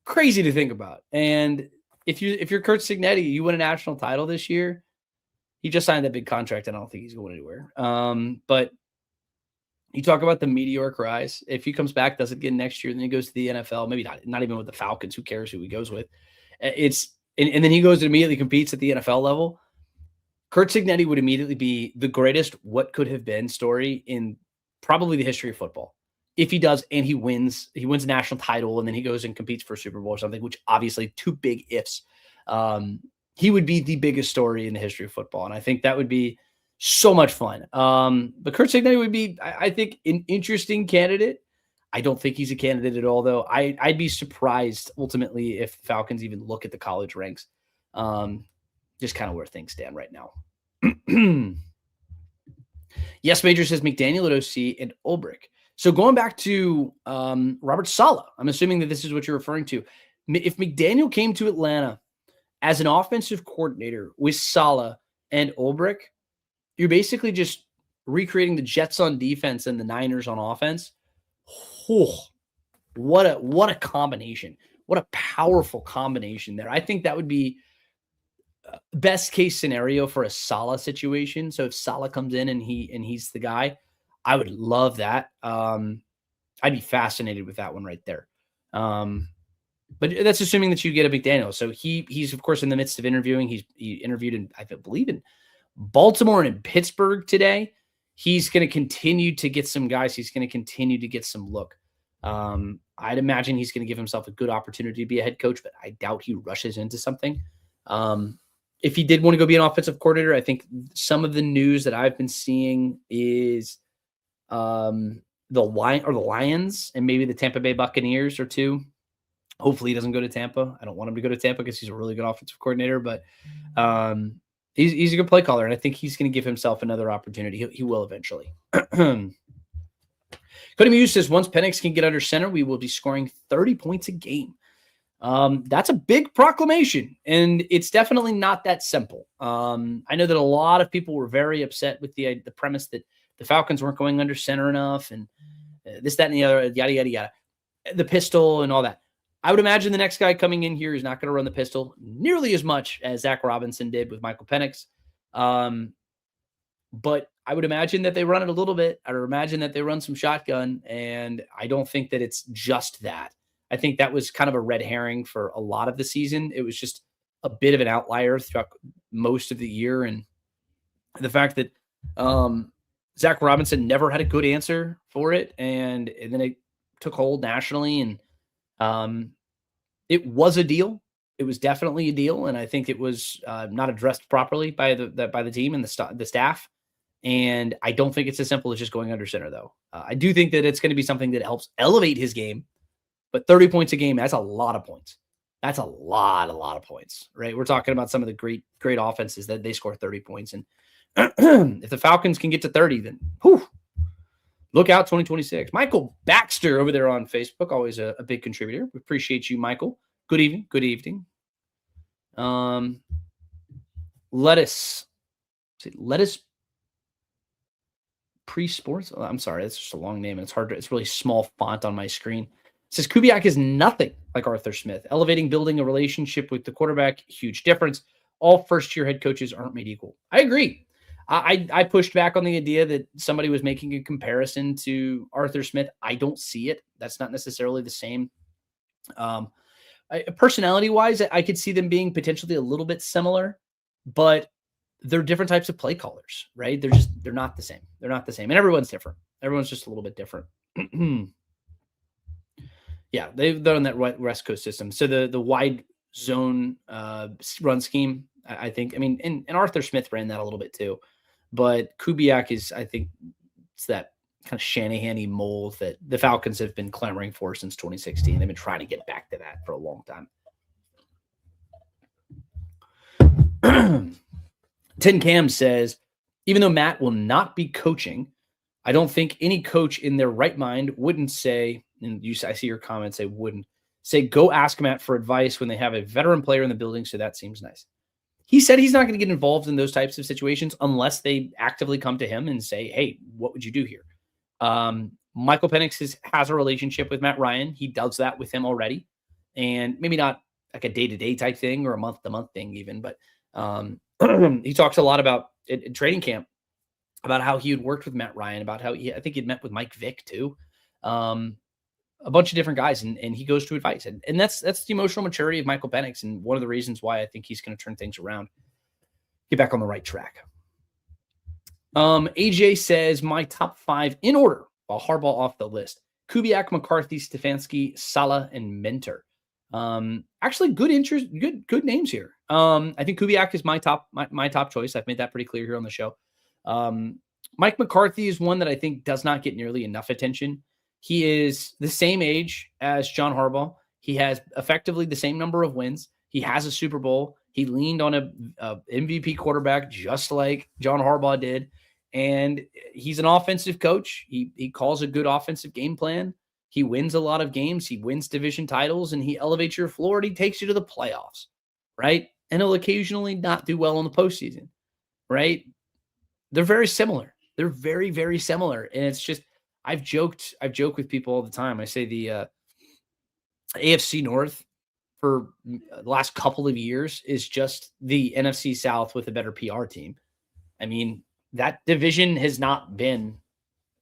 Crazy to think about. And if you're Kurt Signetti, you win a national title this year. He just signed that big contract, and I don't think he's going anywhere. But you talk about the meteoric rise. If he comes back, does it again next year, then he goes to the NFL. Maybe not even with the Falcons. Who cares who he goes with? And then he goes and immediately competes at the NFL level. Kurt Signetti would immediately be the greatest what could have been story in probably the history of football. If he does and he wins a national title, and then he goes and competes for a Super Bowl or something, which obviously 2 big ifs. He would be the biggest story in the history of football. And I think that would be so much fun. But Kurt Signetti would be, I think, an interesting candidate. I don't think he's a candidate at all, though. I'd be surprised ultimately if Falcons even look at the college ranks. Just kind of where things stand right now. Yes, Major says McDaniel at OC and Ulbrich. So going back to Robert Saleh, I'm assuming that this is what you're referring to. If McDaniel came to Atlanta as an offensive coordinator with Saleh and Ulbrich, you're basically just recreating the Jets on defense and the Niners on offense. Oh, what a combination. What a powerful combination there. I think that would be best case scenario for a Saleh situation. So if Saleh comes in and he's the guy, I would love that. I'd be fascinated with that one right there. But that's assuming that you get a McDaniel. So he's of course in the midst of interviewing. He interviewed in, I believe, in Baltimore and in Pittsburgh today. he's going to continue to get some guys. He's going to continue to get some look. I'd imagine he's going to give himself a good opportunity to be a head coach, but I doubt he rushes into something. If he did want to go be an offensive coordinator, I think some of the news that I've been seeing is the Lions and maybe the Tampa Bay Buccaneers or two. Hopefully he doesn't go to Tampa. I don't want him to go to Tampa because he's a really good offensive coordinator, but he's a good play caller, and I think he's going to give himself another opportunity. He will eventually. Cody Muse says, once Penix can get under center, we will be scoring 30 points a game. That's a big proclamation, and it's definitely not that simple. I know that a lot of people were very upset with the premise that the Falcons weren't going under center enough, and this, that, and the other, yada, yada, yada. The pistol and all that. I would imagine the next guy coming in here is not going to run the pistol nearly as much as Zach Robinson did with Michael Penix. But I would imagine that they run it a little bit. I would imagine that they run some shotgun, and I don't think that it's just that. I think that was kind of a red herring for a lot of the season. It was just a bit of an outlier throughout most of the year. And the fact that Zach Robinson never had a good answer for it, and then it took hold nationally, and it was a deal. It was definitely a deal, and I think it was not addressed properly by the team and the staff. And I don't think it's as simple as just going under center, though. I do think that it's going to be something that helps elevate his game. But 30 points a game, that's a lot of points. That's a lot of points, right? We're talking about some of the great offenses that they score 30 points. And if the Falcons can get to 30, then look out 2026. Michael Baxter over there on Facebook, always a big contributor. We appreciate you, Michael. Good evening. Good evening. Lettuce Pre-Sports. Oh, I'm sorry, that's just a long name, and it's really small font on my screen. It says Kubiak is nothing like Arthur Smith. Elevating, building a relationship with the quarterback, huge difference. All first-year head coaches aren't made equal. I agree. I pushed back on the idea that somebody was making a comparison to Arthur Smith. I don't see it. That's not necessarily the same. Personality-wise, I could see them being potentially a little bit similar, but they're different types of play callers, right? They're not the same. They're not the same. And everyone's different. Everyone's just a little bit different. Yeah, they've done that West Coast system. So the wide zone run scheme, I think, I mean, and Arthur Smith ran that a little bit too. But Kubiak is, I think, it's that kind of Shanahan-y mold that the Falcons have been clamoring for since 2016. They've been trying to get back to that for a long time. Tin Cam says, even though Matt will not be coaching, I don't think any coach in their right mind wouldn't say, and I see your comments say wouldn't, say go ask Matt for advice when they have a veteran player in the building, so that seems nice. He said he's not going to get involved in those types of situations unless they actively come to him and say, hey, what would you do here? Michael Penix has a relationship with Matt Ryan. He does that with him already. And maybe not like a day-to-day type thing or a month-to-month thing even, but he talks a lot about in training camp about how he had worked with Matt Ryan, about how I think he'd met with Mike Vick too. A bunch of different guys, and he goes to advice. And that's the emotional maturity of Michael Penix, and one of the reasons why I think he's going to turn things around, get back on the right track. AJ says, my top 5 in order, while Harbaugh off the list. Kubiak, McCarthy, Stefanski, Saleh, and Mentor. Actually good interest, good names here. I think Kubiak is my top choice. I've made that pretty clear here on the show. Mike McCarthy is one that I think does not get nearly enough attention. He is the same age as John Harbaugh. He has effectively the same number of wins. He has a Super Bowl. He leaned on a MVP quarterback just like John Harbaugh did. And he's an offensive coach. He calls a good offensive game plan. He wins a lot of games. He wins division titles, and he elevates your floor, and he takes you to the playoffs, right? And he'll occasionally not do well in the postseason, right? They're very similar. They're very, very similar. And it's just, I've joked with people all the time. I say the AFC North for the last couple of years is just the NFC South with a better PR team. I mean, that division has not been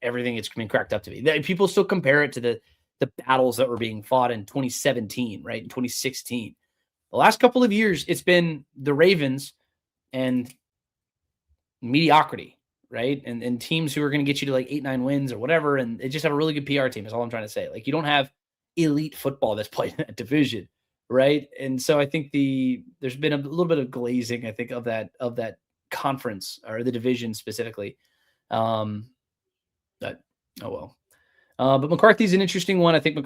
everything it's been cracked up to be. People still compare it to the battles that were being fought in 2017, right? In 2016. The last couple of years, it's been the Ravens and mediocrity, right? And teams who are going to get you to like 8-9 wins or whatever, and they just have a really good PR team is all I'm trying to say. Like, you don't have elite football that's played in that division, right? And so I think there's been a little bit of glazing, I think, of that conference or the division specifically. But oh well. But McCarthy's an interesting one. I think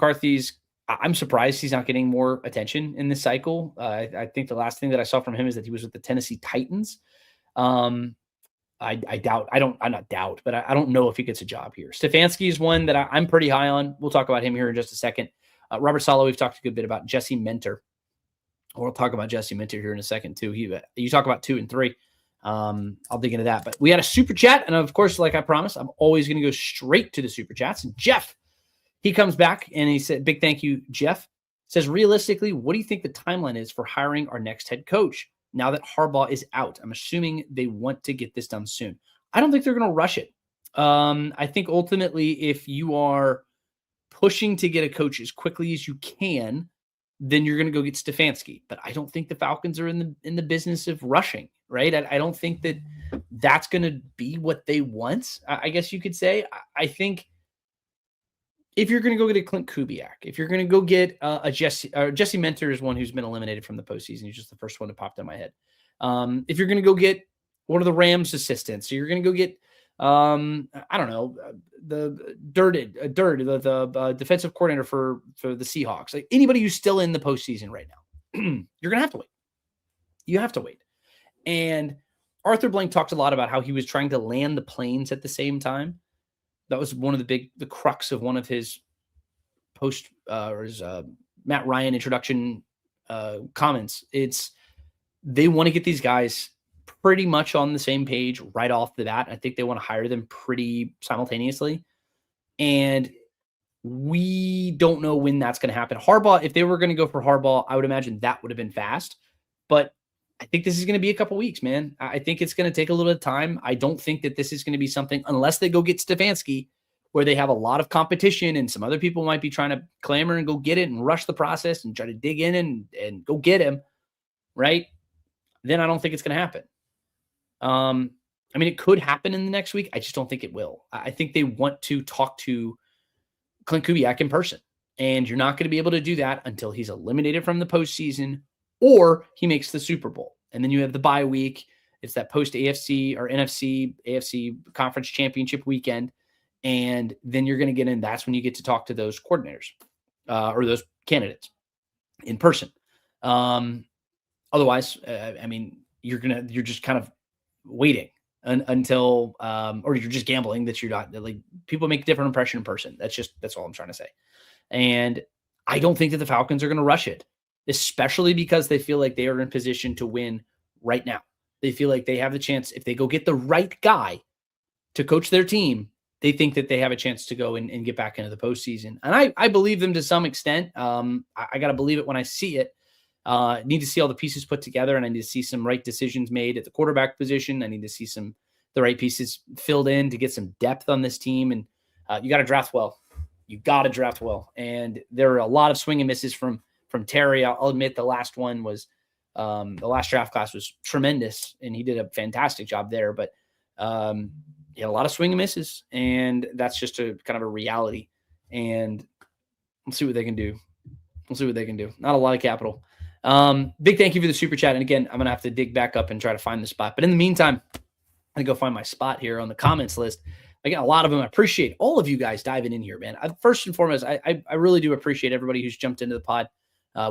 I'm surprised he's not getting more attention in this cycle. I think the last thing that I saw from him is that he was with the Tennessee Titans. I don't know if he gets a job here. Stefanski is one that I'm pretty high on. We'll talk about him here in just a second. Robert Saleh, we've talked a good bit about. Jesse Minter. We'll talk about Jesse Minter here in a second too. You talk about 2 and 3. I'll dig into that. But we had a super chat, and of course, like I promised, I'm always going to go straight to the super chats. And Jeff, he comes back and he said, big thank you, Jeff. Says, realistically, what do you think the timeline is for hiring our next head coach now that Harbaugh is out? I'm assuming they want to get this done soon. I don't think they're going to rush it. I think ultimately, if you are pushing to get a coach as quickly as you can, then you're going to go get Stefanski. But I don't think the Falcons are in the business of rushing, right? I don't think that that's going to be what they want, I guess you could say. I think if you're going to go get a Clint Kubiak, if you're going to go get a Jesse Minter is one who's been eliminated from the postseason. He's just the first one that popped in my head. If you're going to go get one of the Rams assistants, so you're going to go get, I don't know, the defensive coordinator for the Seahawks, like anybody who's still in the postseason right now, you're going to have to wait. You have to wait. And Arthur Blank talked a lot about how he was trying to land the planes at the same time. That was one of the crux of one of his Matt Ryan introduction comments. They want to get these guys pretty much on the same page right off the bat. I think they want to hire them pretty simultaneously. And we don't know when that's going to happen. Harbaugh, if they were going to go for Harbaugh, I would imagine that would have been fast. But I think this is going to be a couple weeks, man. I think it's going to take a little bit of time. I don't think that this is going to be something, unless they go get Stefanski, where they have a lot of competition and some other people might be trying to clamor and go get it and rush the process and try to dig in and go get him, right? Then I don't think it's going to happen. I mean, it could happen in the next week. I just don't think it will. I think they want to talk to Clint Kubiak in person, and you're not going to be able to do that until he's eliminated from the postseason or he makes the Super Bowl. And then you have the bye week. It's that post AFC or AFC conference championship weekend. And then you're going to get in. That's when you get to talk to those coordinators or those candidates in person. Otherwise, I mean, you're just kind of waiting until, or you're just gambling that you're not, like, people make a different impression in person. That's all I'm trying to say. And I don't think that the Falcons are going to rush it, especially because they feel like they are in position to win right now. They feel like they have the chance. If they go get the right guy to coach their team, they think that they have a chance to go and get back into the postseason. And I believe them to some extent. I got to believe it when I see it. I need to see all the pieces put together, and I need to see some right decisions made at the quarterback position. I need to see the right pieces filled in to get some depth on this team. And you got to draft well. You got to draft well. And there are a lot of swing and misses from Terry. I'll admit the last one was the last draft class was tremendous, and he did a fantastic job there. But he had a lot of swing and misses, and that's just a kind of a reality. And we'll see what they can do. Not a lot of capital. Big thank you for the super chat. And again, I'm going to have to dig back up and try to find the spot. But in the meantime, I'm going to go find my spot here on the comments list. Again, a lot of them. I appreciate all of you guys diving in here, man. First and foremost, I really do appreciate everybody who's jumped into the pod.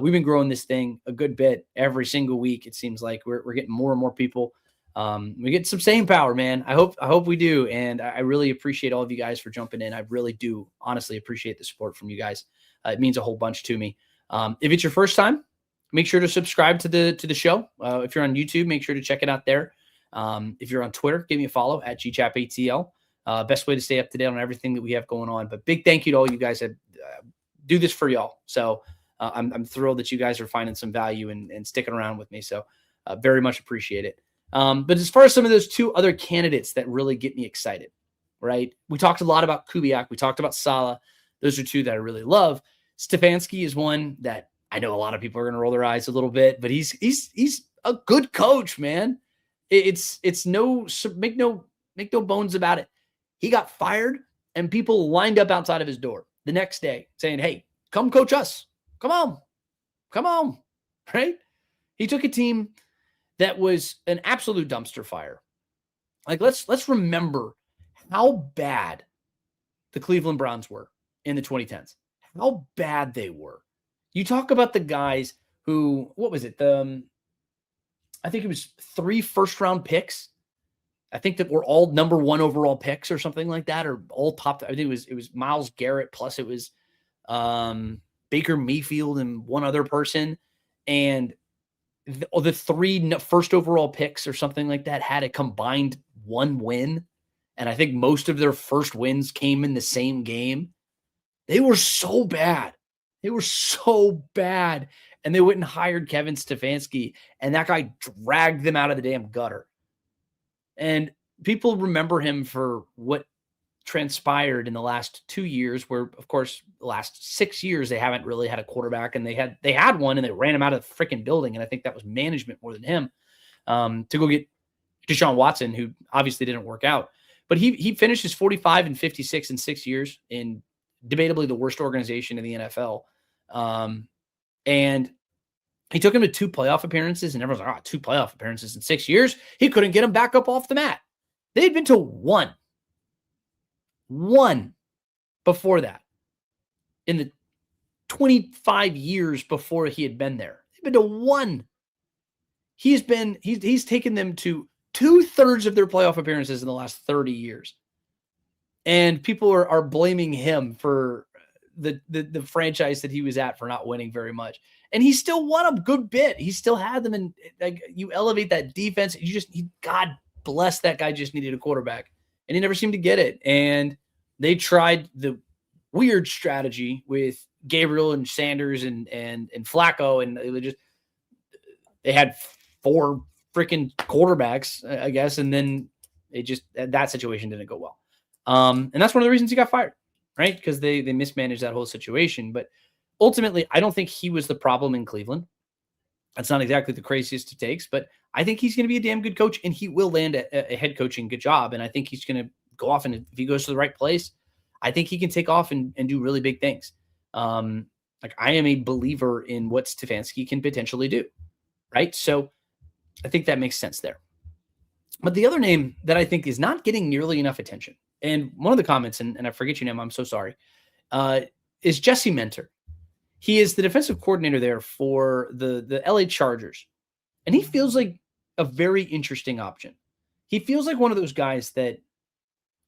We've been growing this thing a good bit every single week. It seems like we're getting more and more people. We get some staying power, man. I hope we do. And I really appreciate all of you guys for jumping in. I really do honestly appreciate the support from you guys. It means a whole bunch to me. If it's your first time, make sure to subscribe to the show. If you're on YouTube, make sure to check it out there. If you're on Twitter, give me a follow at GChapATL. Best way to stay up to date on everything that we have going on. But big thank you to all you guys that do this for y'all. So I'm thrilled that you guys are finding some value and sticking around with me. So very much appreciate it. But as far as some of those two other candidates that really get me excited, right? We talked a lot about Kubiak. We talked about Saleh. Those are two that I really love. Stefanski is one that I know a lot of people are going to roll their eyes a little bit, but he's a good coach, man. It's make no Make no bones about it. He got fired, and people lined up outside of his door the next day saying, hey, come coach us. Come on, right? He took a team that was an absolute dumpster fire. Like, let's remember how bad the Cleveland Browns were in the 2010s. How bad they were. You talk about the guys who, what was it? I think it was 3 first-round picks. I think that were all number 1 overall picks or something like that, or all top. I think it was Myles Garrett, plus it was Baker Mayfield and one other person. And the 3 first overall picks or something like that had a combined 1 win. And I think most of their first wins came in the same game. They were so bad. And they went and hired Kevin Stefanski, and that guy dragged them out of the damn gutter. And people remember him for what transpired in the last 2 years, where, of course, the last 6 years, they haven't really had a quarterback, and they had one, and they ran him out of the freaking building. And I think that was management more than him, to go get Deshaun Watson, who obviously didn't work out. But he finishes 45-56 in 6 years in debatably the worst organization in the NFL. And he took him to 2 playoff appearances, and everyone's like, 2 playoff appearances in 6 years. He couldn't get him back up off the mat. They had been to one before that in the 25 years before he had been there. They've been to 1. He's taken them to 2/3 of their playoff appearances in the last 30 years. And people are blaming him for the franchise that he was at for not winning very much. And he still won a good bit. He still had them. And like, you elevate that defense. God bless that guy, just needed a quarterback. And he never seemed to get it. And they tried the weird strategy with Gabriel and Sanders and Flacco. And they had 4 freaking quarterbacks, I guess. And then that situation didn't go well. And that's one of the reasons he got fired, right? Because they mismanaged that whole situation. But ultimately, I don't think he was the problem in Cleveland. That's not exactly the craziest of takes, but I think he's going to be a damn good coach, and he will land a head coaching good job. And I think he's going to go off, and if he goes to the right place, I think he can take off and do really big things. Like, I am a believer in what Stefanski can potentially do, right? So I think that makes sense there. But the other name that I think is not getting nearly enough attention, and one of the comments, and I forget your name, I'm so sorry, is Jesse Minter. He is the defensive coordinator there for the LA Chargers. And he feels like a very interesting option. He feels like one of those guys that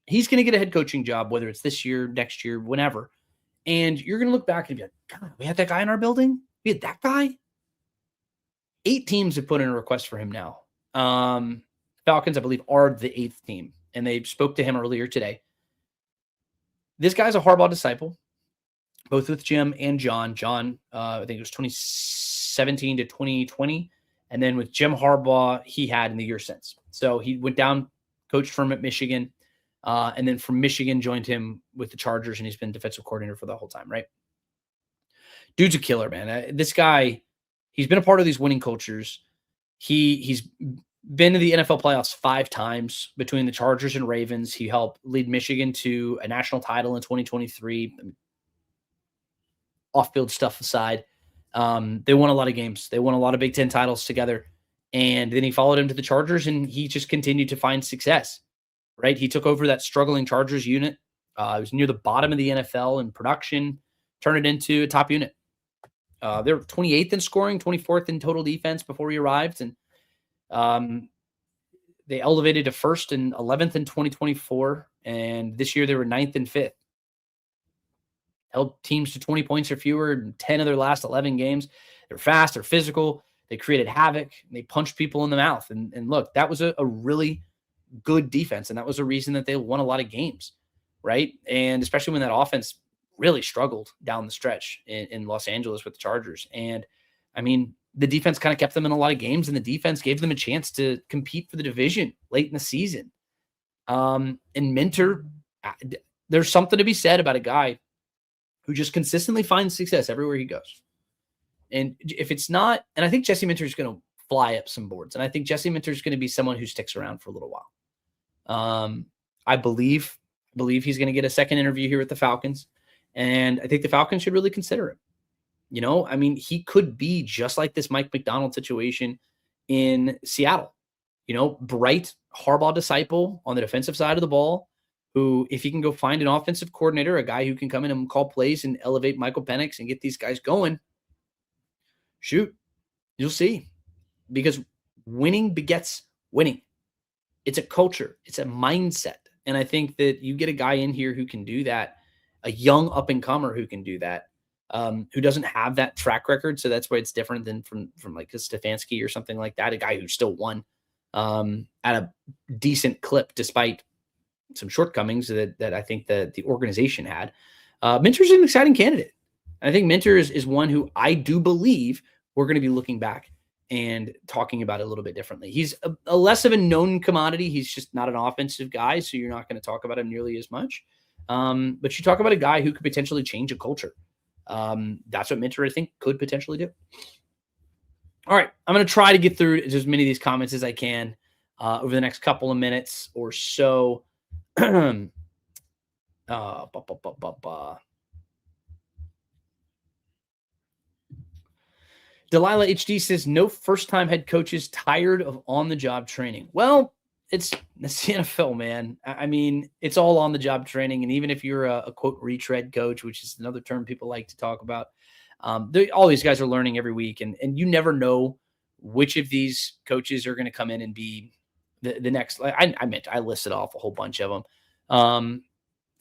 he's going to get a head coaching job, whether it's this year, next year, whenever. And you're going to look back and be like, God, we had that guy in our building? We had that guy? 8 teams have put in a request for him now. Falcons, I believe, are the 8th team. And they spoke to him earlier today. This guy's a Harbaugh disciple, both with Jim and John. John, I think it was 2017 to 2020. And then with Jim Harbaugh, he had in the year since. So he went down, coached for him at Michigan, and then from Michigan joined him with the Chargers, and he's been defensive coordinator for the whole time, right? Dude's a killer, man. This guy, he's been a part of these winning cultures. He's been to the NFL playoffs 5 times between the Chargers and Ravens. He helped lead Michigan to a national title in 2023. Off-field stuff aside, they won a lot of games. They won a lot of Big Ten titles together. And then he followed him to the Chargers, and he just continued to find success, right? He took over that struggling Chargers unit. It was near the bottom of the NFL in production, turned it into a top unit. They're 28th in scoring, 24th in total defense before he arrived. And they elevated to 1st and 11th in 2024. And this year they were 9th and 5th. Held teams to 20 points or fewer in 10 of their last 11 games. They're fast, they're physical, they created havoc, and they punched people in the mouth. And look, that was a really good defense, and that was a reason that they won a lot of games, right? And especially when that offense really struggled down the stretch in Los Angeles with the Chargers. And, I mean, the defense kind of kept them in a lot of games, and the defense gave them a chance to compete for the division late in the season. And Minter, there's something to be said about a guy who just consistently finds success everywhere he goes. And if it's not, and I think Jesse Minter is going to fly up some boards, and I think Jesse Minter is going to be someone who sticks around for a little while. I believe he's going to get a second interview here with the Falcons, and I think the Falcons should really consider it. I mean, he could be just like this Mike McDonald situation in Seattle. Bright Harbaugh disciple on the defensive side of the ball, who, if he can go find an offensive coordinator, a guy who can come in and call plays and elevate Michael Penix and get these guys going, shoot, you'll see. Because winning begets winning. It's a culture. It's a mindset. And I think that you get a guy in here who can do that, a young up-and-comer who can do that, who doesn't have that track record. So that's why it's different than from like a Stefanski or something like that, a guy who still won at a decent clip despite some shortcomings that I think that the organization had. Minter's an exciting candidate. I think Minter is one who I do believe we're going to be looking back and talking about it a little bit differently. He's a less of a known commodity. He's just not an offensive guy, so you're not going to talk about him nearly as much. But you talk about a guy who could potentially change a culture. That's what Minter, I think, could potentially do. All right, I'm going to try to get through as many of these comments as I can over the next couple of minutes or so. Delilah HD says, no first-time head coaches tired of on-the-job training. Well, it's the NFL, man. I mean, it's all on-the-job training, and even if you're a quote, retread coach, which is another term people like to talk about, all these guys are learning every week, and you never know which of these coaches are going to come in and be the next. I listed off a whole bunch of them.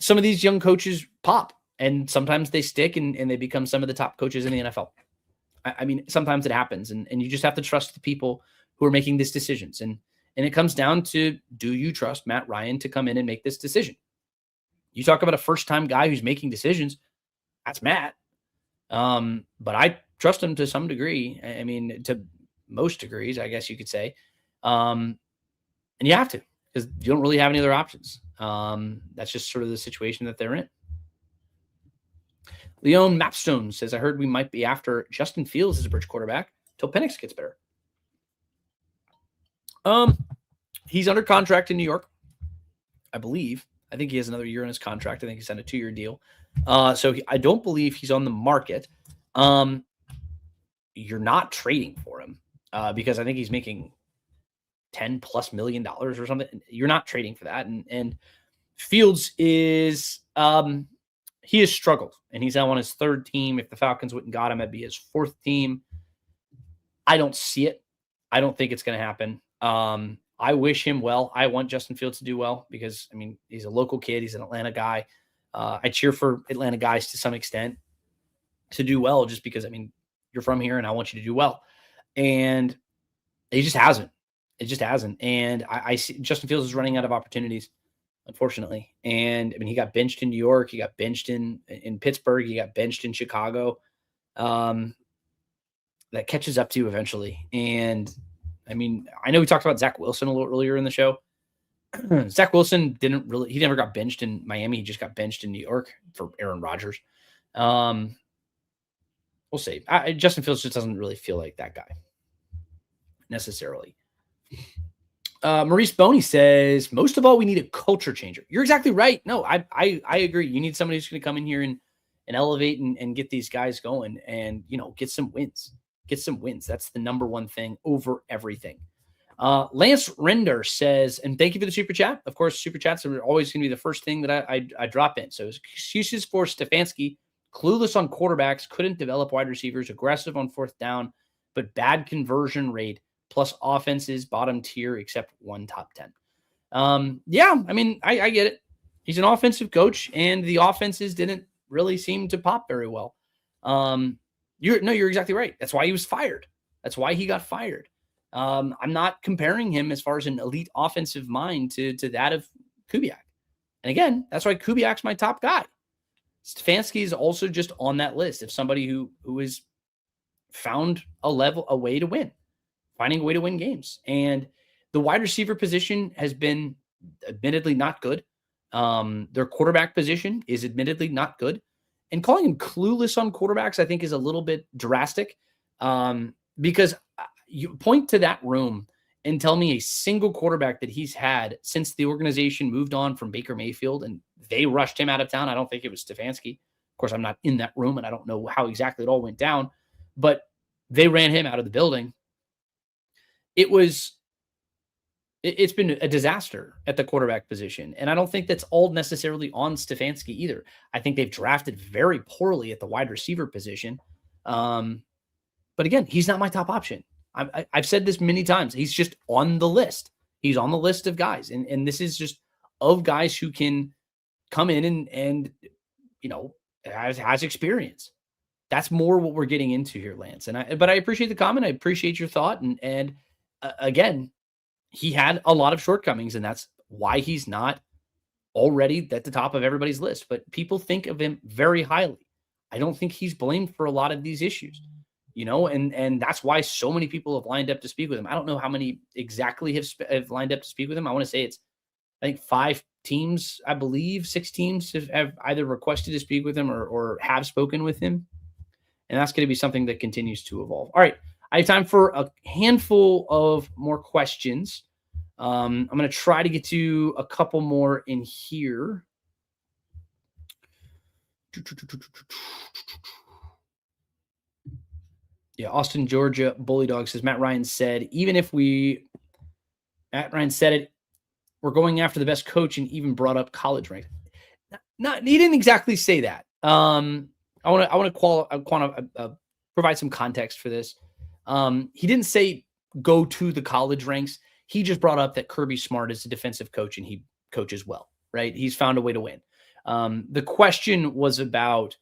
Some of these young coaches pop, and sometimes they stick, and they become some of the top coaches in the NFL. I mean, sometimes it happens, and you just have to trust the people who are making these decisions. And it comes down to, do you trust Matt Ryan to come in and make this decision? You talk about a first-time guy who's making decisions, that's Matt. But I trust him to some degree. I mean, to most degrees, I guess you could say. And you have to, because you don't really have any other options. That's just sort of the situation that they're in. Leon Mapstone says, I heard we might be after Justin Fields as a bridge quarterback till Penix gets better. He's under contract in New York, I believe. I think he has another year on his contract. I think he's on a 2-year deal. So I don't believe he's on the market. You're not trading for him because I think he's making $10+ million or something. You're not trading for that. And Fields is he has struggled, and he's now on his 3rd team. If the Falcons wouldn't got him, it'd be his 4th team. I don't see it. I don't think it's going to happen. I wish him well. I want Justin Fields to do well because, I mean, he's a local kid. He's an Atlanta guy. I cheer for Atlanta guys to some extent to do well just because, I mean, you're from here and I want you to do well. And he just hasn't. It just hasn't. And I see Justin Fields is running out of opportunities, unfortunately. And, I mean, he got benched in New York. He got benched in Pittsburgh. He got benched in Chicago. That catches up to you eventually. And, I mean, I know we talked about Zach Wilson a little earlier in the show. Zach Wilson he never got benched in Miami. He just got benched in New York for Aaron Rodgers. We'll see. Justin Fields just doesn't really feel like that guy necessarily. Maurice Boney says, most of all, we need a culture changer. You're exactly right. No, I agree. You need somebody who's going to come in here and elevate and get these guys going and, get some wins. Get some wins. That's the number one thing over everything. Lance Render says, and thank you for the super chat. Of course, super chats are always going to be the first thing that I drop in. So excuses for Stefanski, clueless on quarterbacks, couldn't develop wide receivers, aggressive on 4th down, but bad conversion rate, plus offenses bottom tier except one top 10. Yeah, I mean, I get it. He's an offensive coach, and the offenses didn't really seem to pop very well. You're exactly right. That's why he was fired. That's why he got fired. I'm not comparing him as far as an elite offensive mind to that of Kubiak. And again, that's why Kubiak's my top guy. Stefanski is also just on that list of somebody who has found a way to win, finding a way to win games. And the wide receiver position has been admittedly not good. Their quarterback position is admittedly not good. And calling him clueless on quarterbacks, I think, is a little bit drastic because you point to that room and tell me a single quarterback that he's had since the organization moved on from Baker Mayfield and they rushed him out of town. I don't think it was Stefanski. Of course, I'm not in that room and I don't know how exactly it all went down, but they ran him out of the building. It's been a disaster at the quarterback position. And I don't think that's all necessarily on Stefanski either. I think they've drafted very poorly at the wide receiver position. But again, he's not my top option. I've said this many times. He's just on the list. He's on the list of guys. And this is just of guys who can come in and has experience. That's more what we're getting into here, Lance. But I appreciate the comment. I appreciate your thought. And again, he had a lot of shortcomings, and that's why he's not already at the top of everybody's list. But people think of him very highly. I don't think he's blamed for a lot of these issues. And that's why so many people have lined up to speak with him. I don't know how many exactly have lined up to speak with him. I want to say I think 5 teams, I believe 6 teams have either requested to speak with him or have spoken with him. And that's going to be something that continues to evolve. All right. I have time for a handful of more questions. I'm going to try to get to a couple more in here. Yeah, Austin, Georgia, Bully Dog says, Matt Ryan said we're going after the best coach and even brought up college rank. He didn't exactly say that. I want to provide some context for this. He didn't say go to the college ranks. He just brought up that Kirby Smart is a defensive coach and he coaches well, right? He's found a way to win. The question was about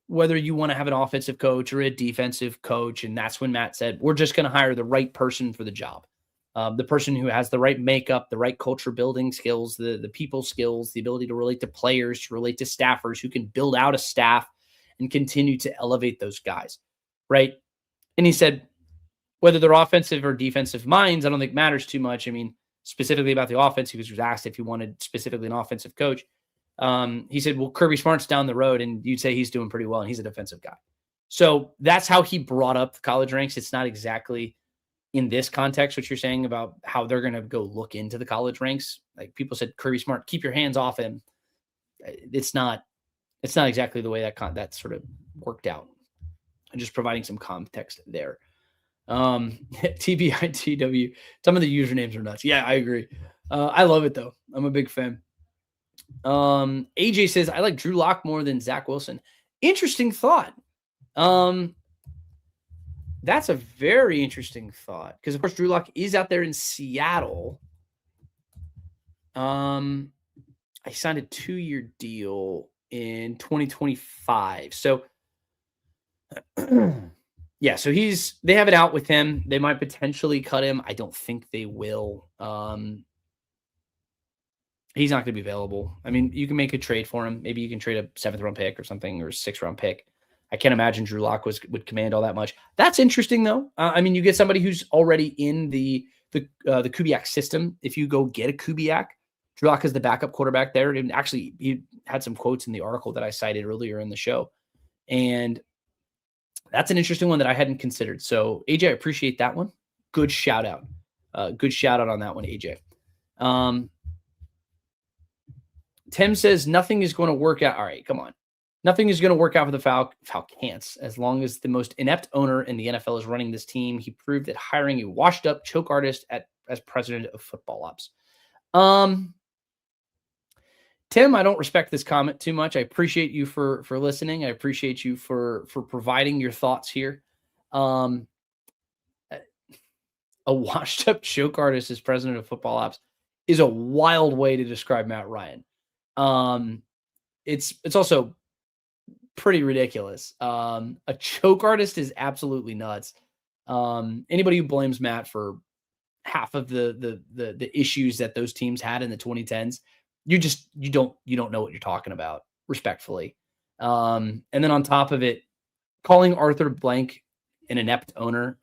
whether you want to have an offensive coach or a defensive coach. And that's when Matt said, we're just going to hire the right person for the job. The person who has the right makeup, the right culture building skills, the people skills, the ability to relate to players, to relate to staffers who can build out a staff and continue to elevate those guys. Right. And he said, whether they're offensive or defensive minds, I don't think matters too much. I mean, specifically about the offense, he was asked if he wanted specifically an offensive coach. He said, well, Kirby Smart's down the road and you'd say he's doing pretty well and he's a defensive guy. So that's how he brought up the college ranks. It's not exactly in this context what you're saying about how they're going to go look into the college ranks. Like people said, Kirby Smart, keep your hands off him. It's not exactly the way that sort of worked out. I'm just providing some context there. TBITW, some of the usernames are nuts. Yeah, I agree. I love it though. I'm a big fan. AJ says, I like Drew Lock more than Zach Wilson. Interesting thought. That's a very interesting thought because, of course, Drew Lock is out there in Seattle. I signed a 2-year deal in 2025. So, yeah, so they have it out with him. They might potentially cut him. I don't think they will. He's not going to be available. I mean, you can make a trade for him. Maybe you can trade a 7th-round pick or something or a 6th-round pick. I can't imagine Drew Lock would command all that much. That's interesting, though. I mean, you get somebody who's already in the Kubiak system. If you go get a Kubiak, Drew Lock is the backup quarterback there. And actually, he had some quotes in the article that I cited earlier in the show. And that's an interesting one that I hadn't considered. So, AJ, I appreciate that one. Good shout out. Good shout out on that one, AJ. Tim says nothing is going to work out. All right, come on. Nothing is going to work out for the Falcons as long as the most inept owner in the NFL is running this team. He proved that hiring a washed-up choke artist as president of football ops. Tim, I don't respect this comment too much. I appreciate you for listening. I appreciate you for providing your thoughts here. A washed-up choke artist as president of football ops is a wild way to describe Matt Ryan. It's also pretty ridiculous. A choke artist is absolutely nuts. Anybody who blames Matt for half of the issues that those teams had in the 2010s, you don't know what you're talking about, respectfully. And then on top of it, calling Arthur Blank an inept owner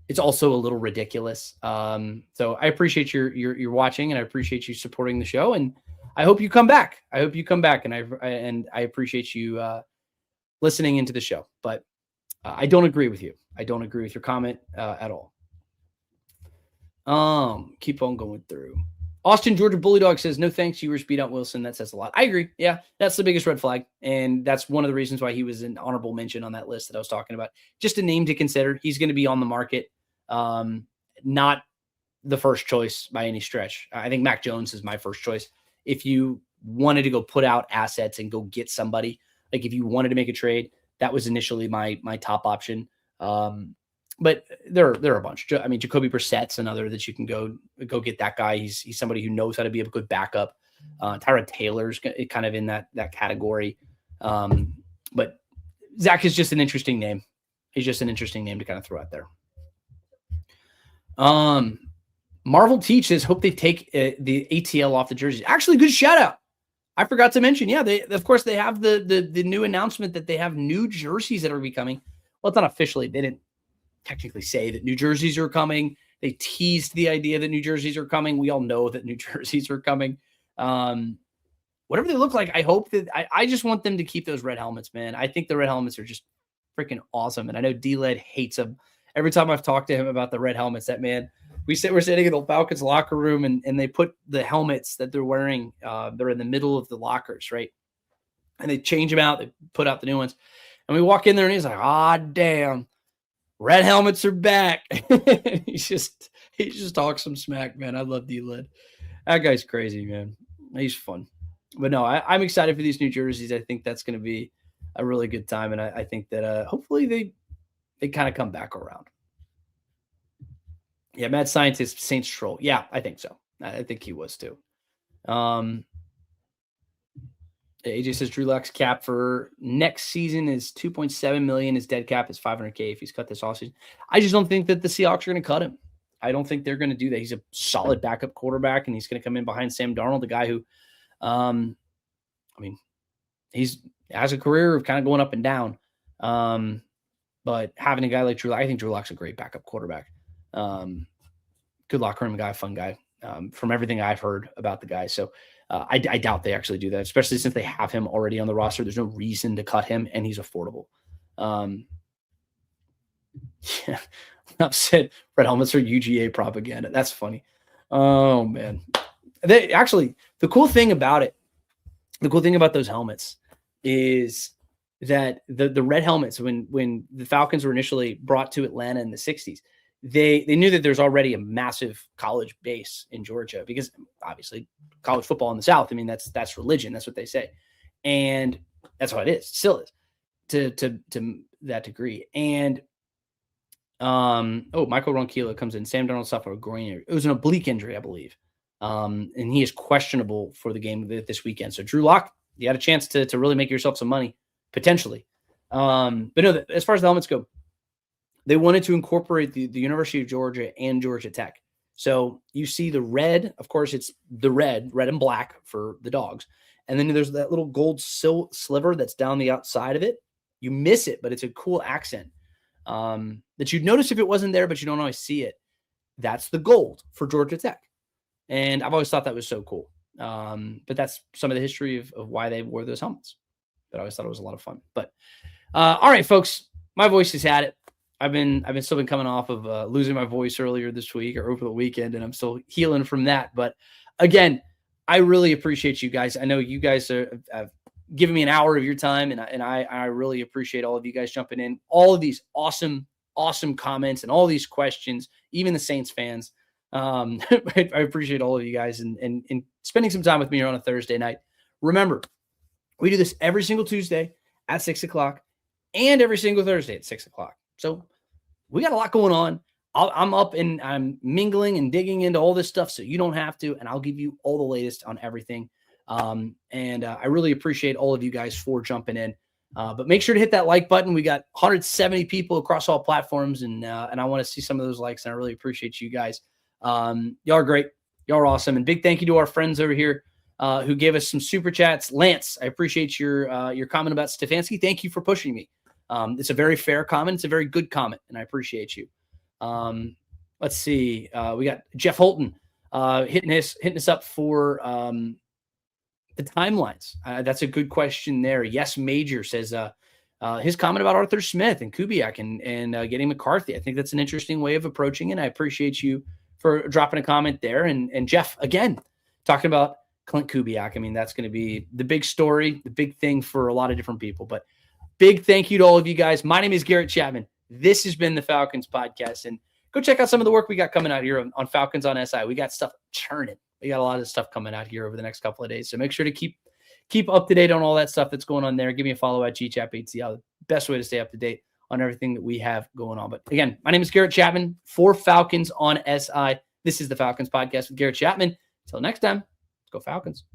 it's also a little ridiculous. So I appreciate your watching and I appreciate you supporting the show, and I hope you come back. And I appreciate you listening into the show. But I don't agree with you. I don't agree with your comment at all. Keep on going through. Austin, Georgia Bully Dog says, no thanks, you beat out Wilson. That says a lot. I agree. Yeah, that's the biggest red flag. And that's one of the reasons why he was an honorable mention on that list that I was talking about. Just a name to consider. He's going to be on the market. Not the first choice by any stretch. I think Mac Jones is my first choice. If you wanted to go put out assets and go get somebody, like if you wanted to make a trade, that was initially my top option. But there are a bunch. I mean, Jacoby Brissett's another that you can go get that guy. He's somebody who knows how to be a good backup. Tyrod Taylor's kind of in that category. But Zach is just an interesting name. He's just an interesting name to kind of throw out there. Marvel teaches, hope they take the ATL off the jerseys. Actually, good shout out. I forgot to mention. Yeah, they have the new announcement that they have new jerseys that are becoming. Well, it's not officially. They didn't technically say that new jerseys are coming. They teased the idea that new jerseys are coming. We all know that new jerseys are coming. Whatever they look like, I hope that I just want them to keep those red helmets, man. I think the red helmets are just freaking awesome. And I know D-Led hates them. Every time I've talked to him about the red helmets, that man, we're sitting in the Falcons locker room and they put the helmets that they're wearing, they're in the middle of the lockers, right? And they change them out. They put out the new ones. And we walk in there and he's like, damn. Red helmets are back. he just talks some smack, man. I love D-Led. That guy's crazy, man. He's fun. But no, I'm excited for these new jerseys. I think that's going to be a really good time. And I think that hopefully they kind of come back around. Yeah, mad scientist, Saints troll. Yeah, I think so. I think he was too. AJ says Drew Lock's cap for next season is $2.7 million. His dead cap is $500K if he's cut this offseason. I just don't think that the Seahawks are going to cut him. I don't think they're going to do that. He's a solid backup quarterback, and he's going to come in behind Sam Darnold, the guy who, he's has a career of kind of going up and down. But having a guy like Drew, I think Drew Lock's a great backup quarterback. Good locker room guy, fun guy. From everything I've heard about the guy. So I doubt they actually do that, especially since they have him already on the roster. There's no reason to cut him, and he's affordable. Yeah, upset. Red helmets are UGA propaganda. That's funny. Oh man. The cool thing about those helmets is that the red helmets, when the Falcons were initially brought to Atlanta in the 60s, they knew that there's already a massive college base in Georgia because obviously college football in the South, I mean, that's religion. That's what they say. And that's what it is. It still is to that degree. And Michael Ronquillo comes in. Sam Darnold suffered a groin injury. It was an oblique injury, I believe. And he is questionable for the game this weekend. So Drew Lock, you had a chance to really make yourself some money, potentially. But no, as far as the helmets go, they wanted to incorporate the University of Georgia and Georgia Tech. So you see the red, of course, it's the red and black for the dogs. And then there's that little gold sliver that's down the outside of it. You miss it, but it's a cool accent that you'd notice if it wasn't there, but you don't always see it. That's the gold for Georgia Tech. And I've always thought that was so cool. But that's some of the history of why they wore those helmets. But I always thought it was a lot of fun. But all right, folks, my voice has had it. I've still been coming off of losing my voice earlier this week or over the weekend, and I'm still healing from that. But again, I really appreciate you guys. I know you guys have given me an hour of your time, and I really appreciate all of you guys jumping in. All of these awesome comments and all these questions, even the Saints fans. I appreciate all of you guys and spending some time with me here on a Thursday night. Remember, we do this every single Tuesday at 6:00 and every single Thursday at 6:00. So we got a lot going on. I'm up and I'm mingling and digging into all this stuff so you don't have to, and I'll give you all the latest on everything. I really appreciate all of you guys for jumping in. But make sure to hit that like button. We got 170 people across all platforms, and I want to see some of those likes, and I really appreciate you guys. Y'all are great. Y'all are awesome. And big thank you to our friends over here who gave us some super chats. Lance, I appreciate your comment about Stefanski. Thank you for pushing me. It's a very fair comment. It's a very good comment, and I appreciate you. Let's see. We got Jeff Holton hitting us up for the timelines. That's a good question there. Yes, Major says his comment about Arthur Smith and Kubiak and getting McCarthy. I think that's an interesting way of approaching it. I appreciate you for dropping a comment there. And Jeff, again, talking about Clint Kubiak. I mean, that's going to be the big story, the big thing for a lot of different people. But big thank you to all of you guys. My name is Garrett Chapman. This has been the Falcons Podcast. And go check out some of the work we got coming out here on Falcons on SI. We got stuff churning. We got a lot of stuff coming out here over the next couple of days. So make sure to keep up to date on all that stuff that's going on there. Give me a follow at GChap8CL. The best way to stay up to date on everything that we have going on. But again, my name is Garrett Chapman for Falcons on SI. This is the Falcons Podcast with Garrett Chapman. Until next time, let's go Falcons.